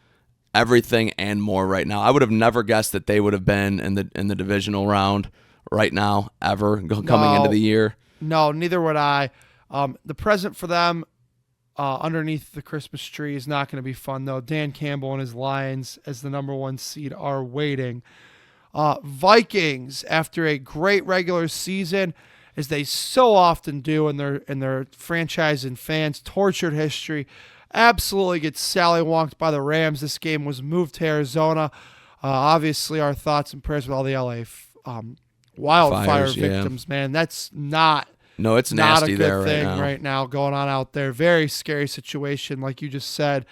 everything and more right now. I would have never guessed that they would have been in the divisional round right now, ever, coming into the year. No, neither would I. The present for them underneath the Christmas tree is not going to be fun, though. Dan Campbell and his Lions, as the number 1 seed, are waiting. Vikings, after a great regular season, as they so often do in their franchise and fans' tortured history, absolutely gets sallywonked by the Rams. This game was moved to Arizona. Obviously, our thoughts and prayers with all the LA wildfire victims, man. That's not it's nasty a good there thing right now going on out there. Very scary situation, like you just said.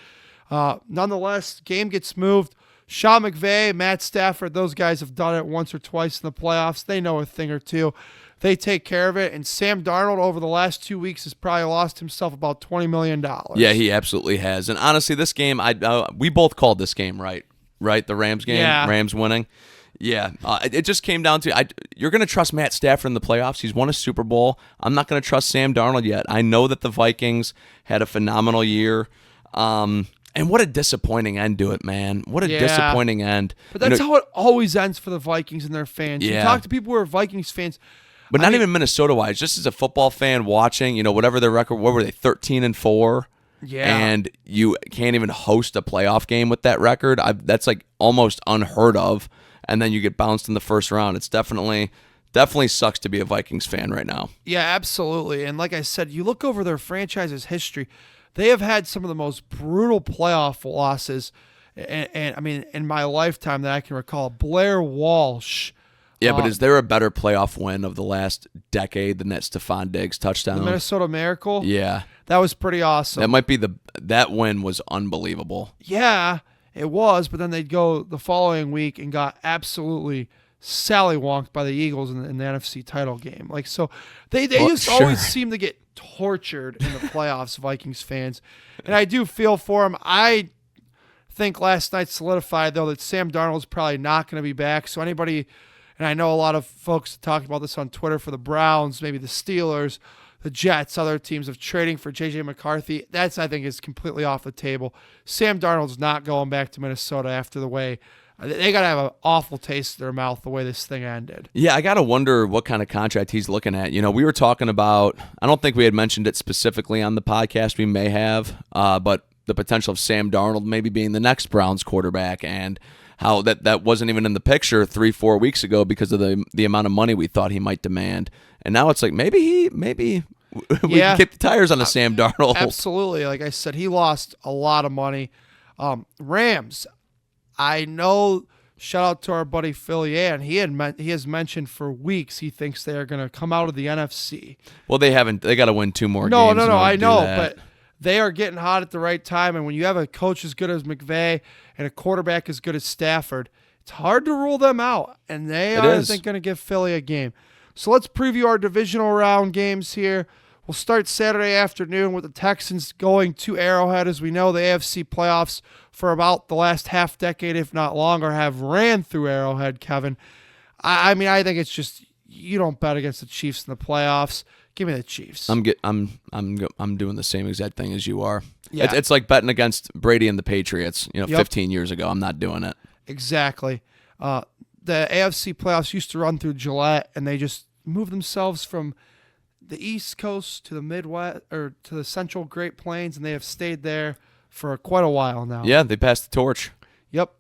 Nonetheless, game gets moved. Sean McVay, Matt Stafford, those guys have done it once or twice in the playoffs. They know a thing or two. They take care of it. And Sam Darnold, over the last 2 weeks, has probably lost himself about $20 million. Yeah, he absolutely has. And honestly, this game, we both called this game right? The Rams game, Rams winning. Yeah, it just came down to you're going to trust Matt Stafford in the playoffs. He's won a Super Bowl. I'm not going to trust Sam Darnold yet. I know that the Vikings had a phenomenal year. And what a disappointing end to it, man. What a disappointing end. But that's how it always ends for the Vikings and their fans. You talk to people who are Vikings fans. But not even Minnesota-wise. Just as a football fan watching, whatever their record, what were they, 13-4? Yeah. And you can't even host a playoff game with that record. That's like almost unheard of. And then you get bounced in the first round. It's definitely sucks to be a Vikings fan right now. Yeah, absolutely. And like I said, you look over their franchise's history, they have had some of the most brutal playoff losses, and I mean, in my lifetime that I can recall. Blair Walsh. Yeah, but is there a better playoff win of the last decade than that Stephon Diggs touchdown? The Minnesota Miracle? Yeah. That was pretty awesome. That might be that win was unbelievable. Yeah. It was, but then they'd go the following week and got absolutely sallywonked by the Eagles in the NFC title game. Like, so they always seem to get tortured in the playoffs, Vikings fans. And I do feel for them. I think last night solidified, though, that Sam Darnold's probably not going to be back. So anybody, and I know a lot of folks talk about this on Twitter for the Browns, maybe the Steelers, the Jets, other teams of trading for J.J. McCarthy. That's, I think, is completely off the table. Sam Darnold's not going back to Minnesota after the way They got to have an awful taste in their mouth the way this thing ended. Yeah, I got to wonder what kind of contract he's looking at. We were talking about, I don't think we had mentioned it specifically on the podcast. We may have, but the potential of Sam Darnold maybe being the next Browns quarterback, and how that wasn't even in the picture 3-4 weeks ago because of the amount of money we thought he might demand. And now it's like maybe we can kick the tires on the Sam Darnold. Absolutely. Like I said, he lost a lot of money. Rams, I know, shout out to our buddy Phil Yan. He has mentioned for weeks he thinks they are going to come out of the NFC. Well, they haven't. They got to win 2 more games. No, I know, but they are getting hot at the right time. And when you have a coach as good as McVay and a quarterback as good as Stafford, it's hard to rule them out. And they are, I think, going to give Philly a game. So let's preview our divisional round games here. We'll start Saturday afternoon with the Texans going to Arrowhead. As we know, the AFC playoffs for about the last half decade, if not longer, have ran through Arrowhead, Kevin. I mean, I think it's just you don't bet against the Chiefs in the playoffs. Give me the Chiefs. I'm doing the same exact thing as you are. Yeah. It's like betting against Brady and the Patriots, 15 years ago. I'm not doing it. Exactly. The AFC playoffs used to run through Gillette, and they just moved themselves from the East Coast to the Midwest or to the Central Great Plains, and they have stayed there for quite a while now. Yeah, they passed the torch. Yep,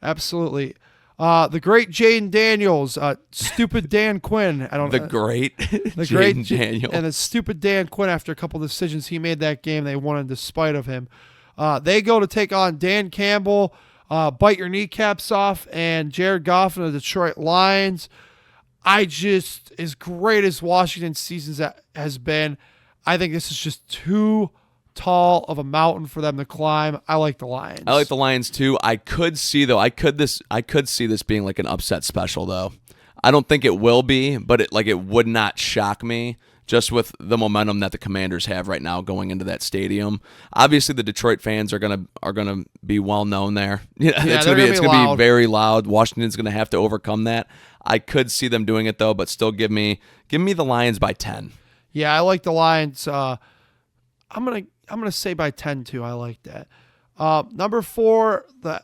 absolutely. The great Jaden Daniels, stupid Dan Quinn. The great Daniels. And the stupid Dan Quinn, after a couple decisions he made that game, they won in despite of him. They go to take on Dan Campbell, bite your kneecaps off, and Jared Goff and the Detroit Lions. As great as Washington's season has been, I think this is just too tall of a mountain for them to climb. I like the Lions. I like the Lions too. I could see this being like an upset special though. I don't think it will be, but it would not shock me just with the momentum that the Commanders have right now going into that stadium. Obviously, the Detroit fans are gonna be well known there. It's gonna be very loud. Washington's gonna have to overcome that. I could see them doing it though, but still give me the Lions by 10. Yeah, I like the Lions. I'm gonna say by 10 too. I like that. Number 4, the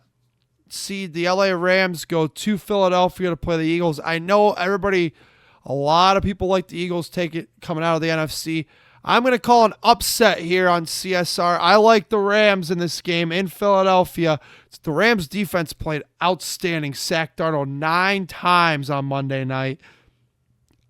LA Rams go to Philadelphia to play the Eagles. I know a lot of people like the Eagles take it coming out of the NFC. I'm going to call an upset here on CSR. I like the Rams in this game in Philadelphia. The Rams defense played outstanding. Sacked Darnold 9 times on Monday night.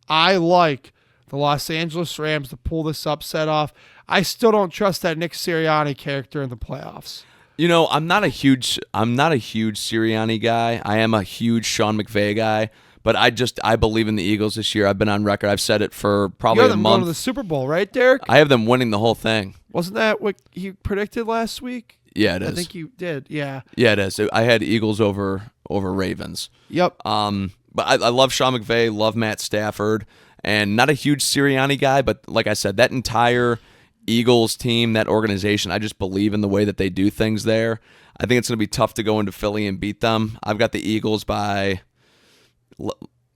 I like the Los Angeles Rams to pull this upset off. I still don't trust that Nick Sirianni character in the playoffs. I'm not a huge Sirianni guy. I am a huge Sean McVay guy. But I believe in the Eagles this year. I've been on record. I've said it for probably a month. You have them going to the Super Bowl, right, Derek? I have them winning the whole thing. Wasn't that what he predicted last week? Yeah, it is. I think you did, yeah. Yeah, it is. I had Eagles over Ravens. Yep. But I love Sean McVay, love Matt Stafford, and not a huge Sirianni guy, but like I said, that entire Eagles team, that organization, I just believe in the way that they do things there. I think it's going to be tough to go into Philly and beat them. I've got the Eagles by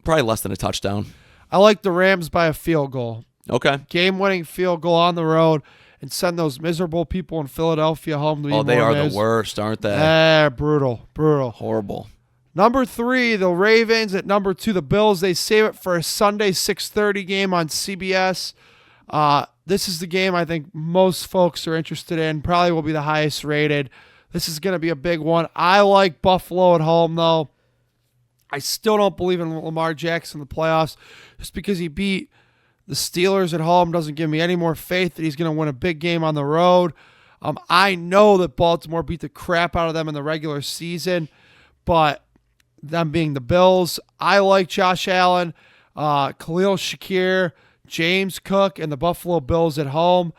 probably less than a touchdown. I like the Rams by a field goal. Okay. Game-winning field goal on the road and send those miserable people in Philadelphia home to be they are the worst, aren't they? Brutal. Horrible. Number 3, the Ravens. At number 2, the Bills. They save it for a Sunday 6:30 game on CBS. This is the game I think most folks are interested in. Probably will be the highest rated. This is going to be a big one. I like Buffalo at home, though. I still don't believe in Lamar Jackson in the playoffs. Just because he beat the Steelers at home doesn't give me any more faith that he's going to win a big game on the road. I know that Baltimore beat the crap out of them in the regular season, but them being the Bills, I like Josh Allen, Khalil Shakir, James Cook, and the Buffalo Bills at home.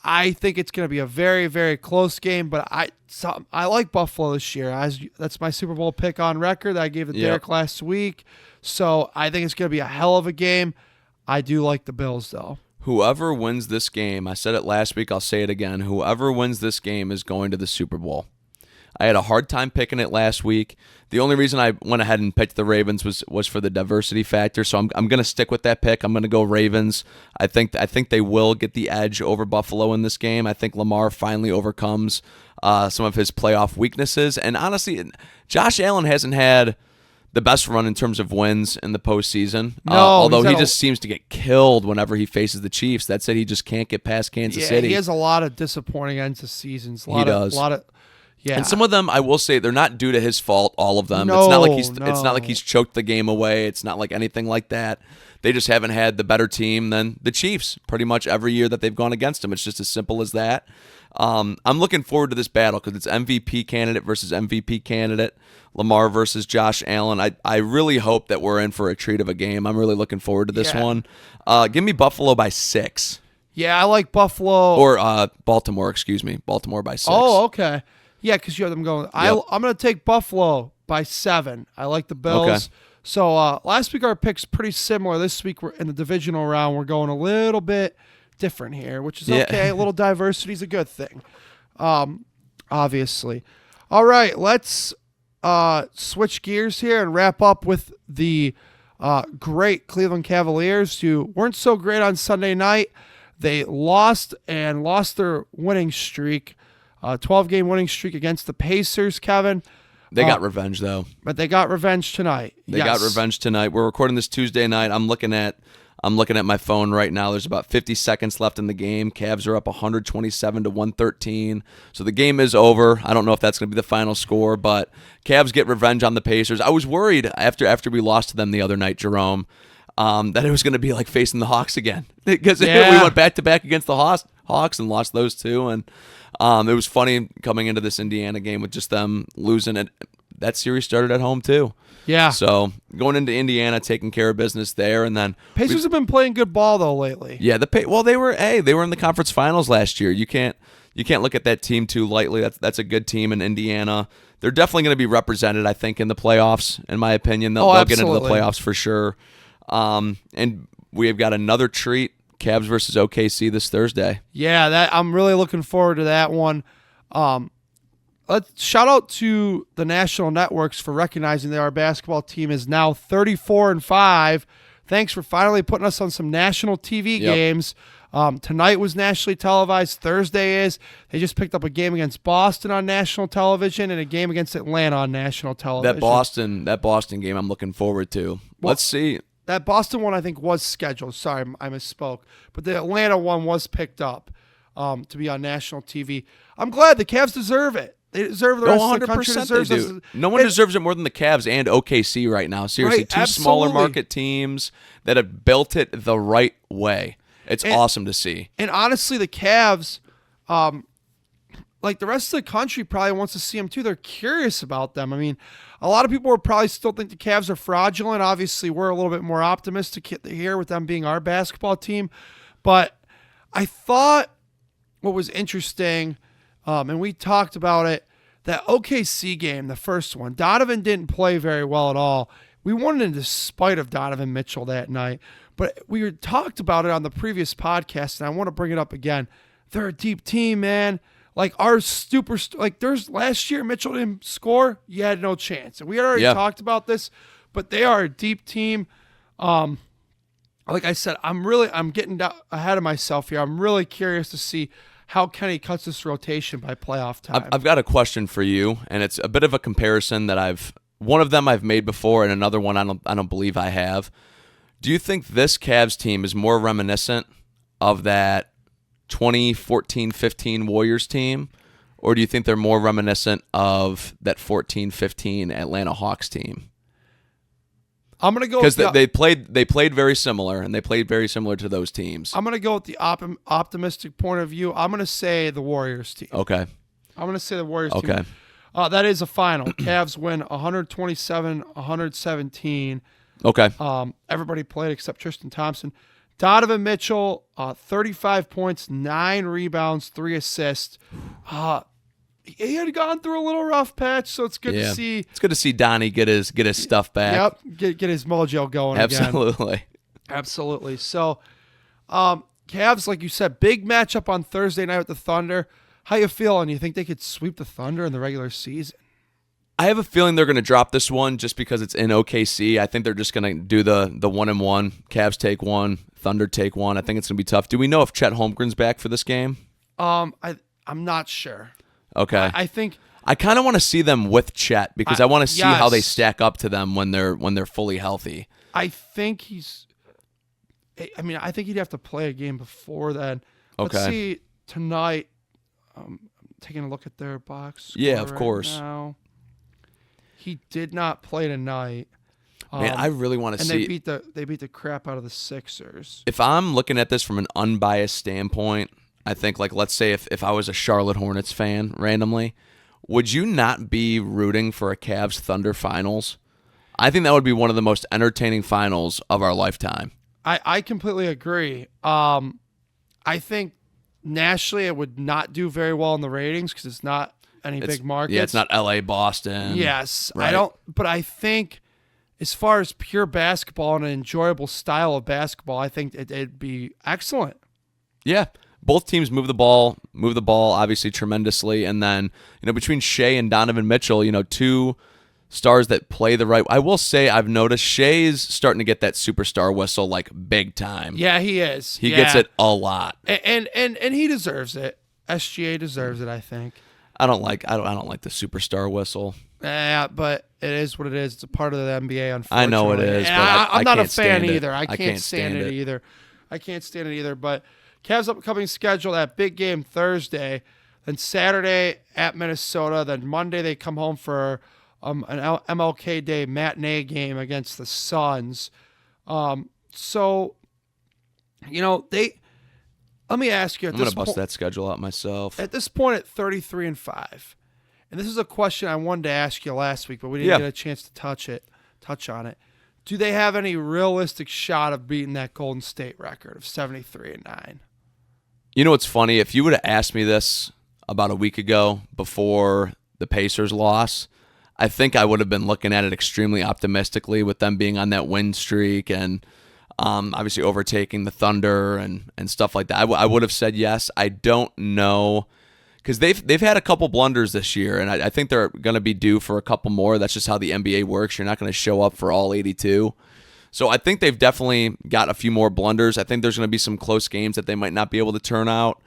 I think it's going to be a very, very close game, but I like Buffalo this year. That's my Super Bowl pick on record that I gave to Derek last week. So I think it's going to be a hell of a game. I do like the Bills, though. Whoever wins this game, I said it last week, I'll say it again, whoever wins this game is going to the Super Bowl. I had a hard time picking it last week. The only reason I went ahead and picked the Ravens was for the diversity factor. So I'm going to stick with that pick. I'm going to go Ravens. I think they will get the edge over Buffalo in this game. I think Lamar finally overcomes some of his playoff weaknesses. And honestly, Josh Allen hasn't had the best run in terms of wins in the postseason. No, although he just seems to get killed whenever he faces the Chiefs. That's it. He just can't get past Kansas City. He has a lot of disappointing ends of seasons. He does. A lot of. Yeah. And some of them, I will say, they're not due to his fault. All of them. No, it's not like he's choked the game away. It's not like anything like that. They just haven't had the better team than the Chiefs pretty much every year that they've gone against them. It's just as simple as that. I'm looking forward to this battle because it's MVP candidate versus MVP candidate. Lamar versus Josh Allen. I really hope that we're in for a treat of a game. I'm really looking forward to this one. Give me Buffalo by 6. Yeah, I like Buffalo. Or Baltimore, excuse me. Baltimore by 6. Oh, okay. Yeah, because you have them going. Yep. I'm going to take Buffalo by 7. I like the Bills. Okay. So last week our picks pretty similar. This week we're in the divisional round. We're going a little bit different here, which is okay. A little diversity is a good thing, obviously. All right, let's switch gears here and wrap up with the great Cleveland Cavaliers, who weren't so great on Sunday night. They lost their winning streak. 12-game winning streak against the Pacers, Kevin. They got revenge, though. But they got revenge tonight. They got revenge tonight. We're recording this Tuesday night. I'm looking at my phone right now. There's about 50 seconds left in the game. Cavs are up 127 to 113. So the game is over. I don't know if that's going to be the final score, but Cavs get revenge on the Pacers. I was worried after we lost to them the other night, Jerome, that it was going to be like facing the Hawks again. Because we went back-to-back against the Hawks and lost those two. And it was funny coming into this Indiana game with just them losing it. That series started at home too. Yeah. So going into Indiana, taking care of business there, and then Pacers have been playing good ball though lately. Yeah. They were in the conference finals last year. You can't look at that team too lightly. That's a good team in Indiana. They're definitely going to be represented, I think, in the playoffs. In my opinion, they'll get into the playoffs for sure. And we have got another treat. Cavs versus OKC this Thursday. Yeah, I'm really looking forward to that one. Let's shout out to the national networks for recognizing that our basketball team is now 34-5. Thanks for finally putting us on some national TV games. Tonight was nationally televised. Thursday is. They just picked up a game against Boston on national television and a game against Atlanta on national television. That Boston game I'm looking forward to. Let's see. That Boston one, I think, was scheduled. Sorry, I misspoke. But the Atlanta one was picked up to be on national TV. I'm glad the Cavs deserve it. They deserve the rest of the country deserves it. No one deserves it more than the Cavs and OKC right now. Seriously, two smaller market teams that have built it the right way. It's awesome to see. And honestly, the Cavs, like the rest of the country, probably wants to see them too. They're curious about them. I mean, a lot of people will probably still think the Cavs are fraudulent. Obviously, we're a little bit more optimistic here with them being our basketball team. But I thought what was interesting, and we talked about it, that OKC game, the first one, Donovan didn't play very well at all. We won in spite of Donovan Mitchell that night. But we talked about it on the previous podcast, and I want to bring it up again. They're a deep team, man. Like our there's last year Mitchell didn't score, you had no chance. And we had already talked about this, but they are a deep team. Like I said, I'm getting ahead of myself here. I'm really curious to see how Kenny cuts this rotation by playoff time. I've got a question for you, and it's a bit of a comparison that one of them I've made before, and another one I don't believe I have. Do you think this Cavs team is more reminiscent of that 2014-15 Warriors team, or do you think they're more reminiscent of that 14-15 Atlanta Hawks team? I'm gonna go because they played very similar, and they played very similar to those teams. I'm gonna go with the optimistic point of view. I'm gonna say the Warriors team. Okay. I'm gonna say the Warriors team. Okay. That is a final. Cavs win 127-117. Okay. Everybody played except Tristan Thompson. Donovan Mitchell, 35 points, 9 rebounds, 3 assists. He had gone through a little rough patch, so it's good to see. It's good to see Donnie get his stuff back. Yep, get his mojo going Absolutely. again. Absolutely. So, Cavs, like you said, big matchup on Thursday night with the Thunder. How you feeling? You think they could sweep the Thunder in the regular season? I have a feeling they're going to drop this one just because it's in OKC. I think they're just going to do the 1-1. Cavs take one, Thunder take one. I think it's going to be tough. Do we know if Chet Holmgren's back for this game? I'm not sure. Okay. I think I kind of want to see them with Chet because I want to see how they stack up to them when they're fully healthy. I think I think he'd have to play a game before then. Okay. Let's see tonight. I'm taking a look at their box score. Yeah, of course. Now. He did not play tonight. Man, I really want to see. And they beat the crap out of the Sixers. If I'm looking at this from an unbiased standpoint, I think, like, let's say if I was a Charlotte Hornets fan randomly, would you not be rooting for a Cavs Thunder finals? I think that would be one of the most entertaining finals of our lifetime. I completely agree. I think nationally it would not do very well in the ratings because it's not any big markets. Yeah, it's not LA, Boston. Yes. Right. But I think as far as pure basketball and an enjoyable style of basketball, I think it'd be excellent. Yeah. Both teams move the ball obviously tremendously. And then, between Shea and Donovan Mitchell, two stars that play the right. I will say I've noticed Shea's starting to get that superstar whistle like big time. Yeah, he is. He gets it a lot. And he deserves it. SGA deserves it, I think. I don't like the superstar whistle. Yeah, but it is what it is. It's a part of the NBA, unfortunately. I know it is, but I'm not a can't fan stand either. it. I can't stand it either. I can't stand it either. But Cavs upcoming schedule, that big game Thursday, then Saturday at Minnesota, then Monday they come home for an MLK Day matinee game against the Suns. So, let me ask you. I'm going to bust that schedule out myself. At this point, at 33-5, and this is a question I wanted to ask you last week, but we didn't get a chance to touch on it. Do they have any realistic shot of beating that Golden State record of 73-9? You know what's funny? If you would have asked me this about a week ago before the Pacers loss, I think I would have been looking at it extremely optimistically with them being on that win streak and obviously overtaking the Thunder and stuff like that. I would have said yes. I don't know because they've had a couple blunders this year, and I think they're going to be due for a couple more. That's just how the NBA works. You're not going to show up for all 82. So I think they've definitely got a few more blunders. I think there's going to be some close games that they might not be able to turn out.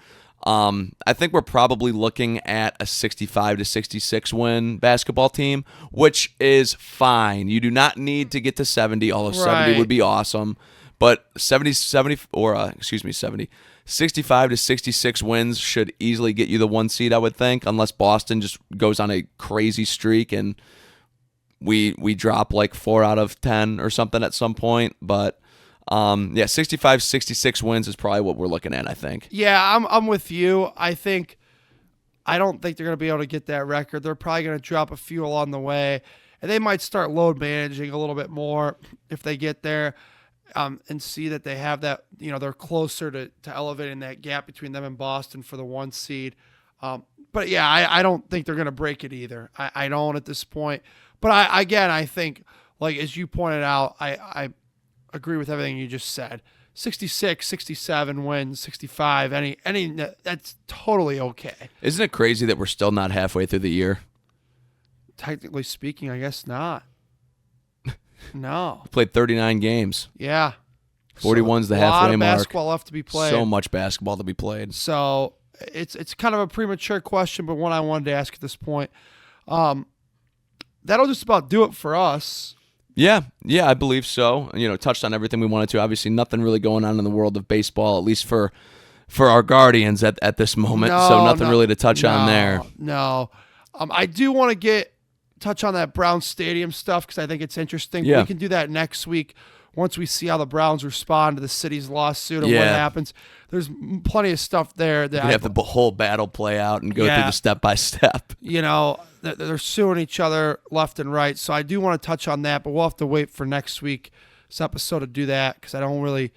I think we're probably looking at a 65-66 win basketball team, which is fine. You do not need to get to 70, although 70 would be awesome. But 65 to 66 wins should easily get you the 1 seed, I would think, unless Boston just goes on a crazy streak and we drop like 4 out of 10 or something at some point. But 65, 66 wins is probably what we're looking at, I think. Yeah, I'm with you. I don't think they're going to be able to get that record. They're probably going to drop a few along the way, and they might start load managing a little bit more if they get there. And see that they have that, they're closer to elevating that gap between them and Boston for the 1 seed. But yeah, I don't think they're going to break it either. I don't at this point. But I think, like, as you pointed out, I agree with everything you just said. 66, 67 wins, 65, any that's totally okay. Isn't it crazy that we're still not halfway through the year? Technically speaking, I guess not. No. We played 39 games. Yeah. 41's the halfway mark. A lot of basketball left to be played. So much basketball to be played. So it's kind of a premature question, but one I wanted to ask at this point. That'll just about do it for us. Yeah, I believe so. Touched on everything we wanted to. Obviously, nothing really going on in the world of baseball, at least for our Guardians at this moment. Nothing really to touch on there. No. I do want to touch on that Browns Stadium stuff because I think it's interesting. Yeah. We can do that next week once we see how the Browns respond to the city's lawsuit and what happens. There's plenty of stuff there that you have the whole battle play out and go through the step by step. They're suing each other left and right. So I do want to touch on that, but we'll have to wait for next week's episode to do that because we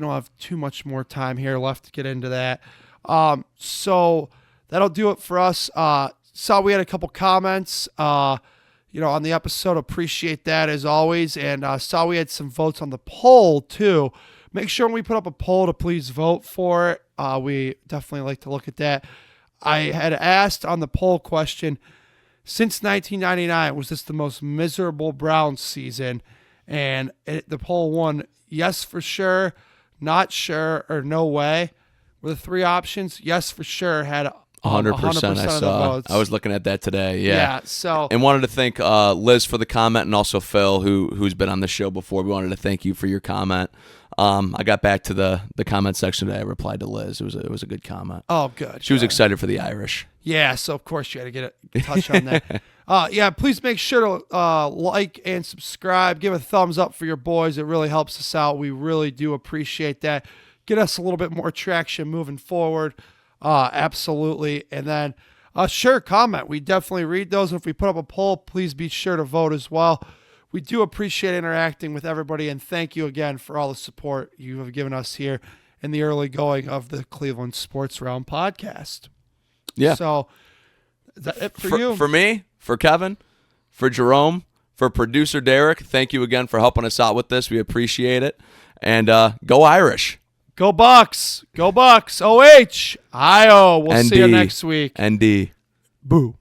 don't have too much more time here left to get into that. So that'll do it for us. Saw we had a couple comments, on the episode. Appreciate that as always. And saw we had some votes on the poll too. Make sure when we put up a poll to please vote for it. We definitely like to look at that. I had asked on the poll question, since 1999, was this the most miserable Browns season? And the poll won yes for sure, not sure, or no way were the three options. Yes for sure had 100%. I saw. I was looking at that today. Yeah. So and wanted to thank Liz for the comment, and also Phil, who's been on the show before. We wanted to thank you for your comment. I got back to the comment section today. I replied to Liz. It was a good comment. Oh, good. She was excited for the Irish. Yeah. So of course you got to get a touch on that. Yeah. Please make sure to like and subscribe. Give a thumbs up for your boys. It really helps us out. We really do appreciate that. Get us a little bit more traction moving forward. Absolutely. And then, sure, comment. We definitely read those. If we put up a poll, please be sure to vote as well. We do appreciate interacting with everybody, and thank you again for all the support you have given us here in the early going of the Cleveland Sports Realm podcast. Yeah. So, is that it for you? For me, for Kevin, for Jerome, for producer Derek, thank you again for helping us out with this. We appreciate it. And go Irish. Go Bucks. Go Bucks. OH. IO. We'll see you next week. ND. Boo.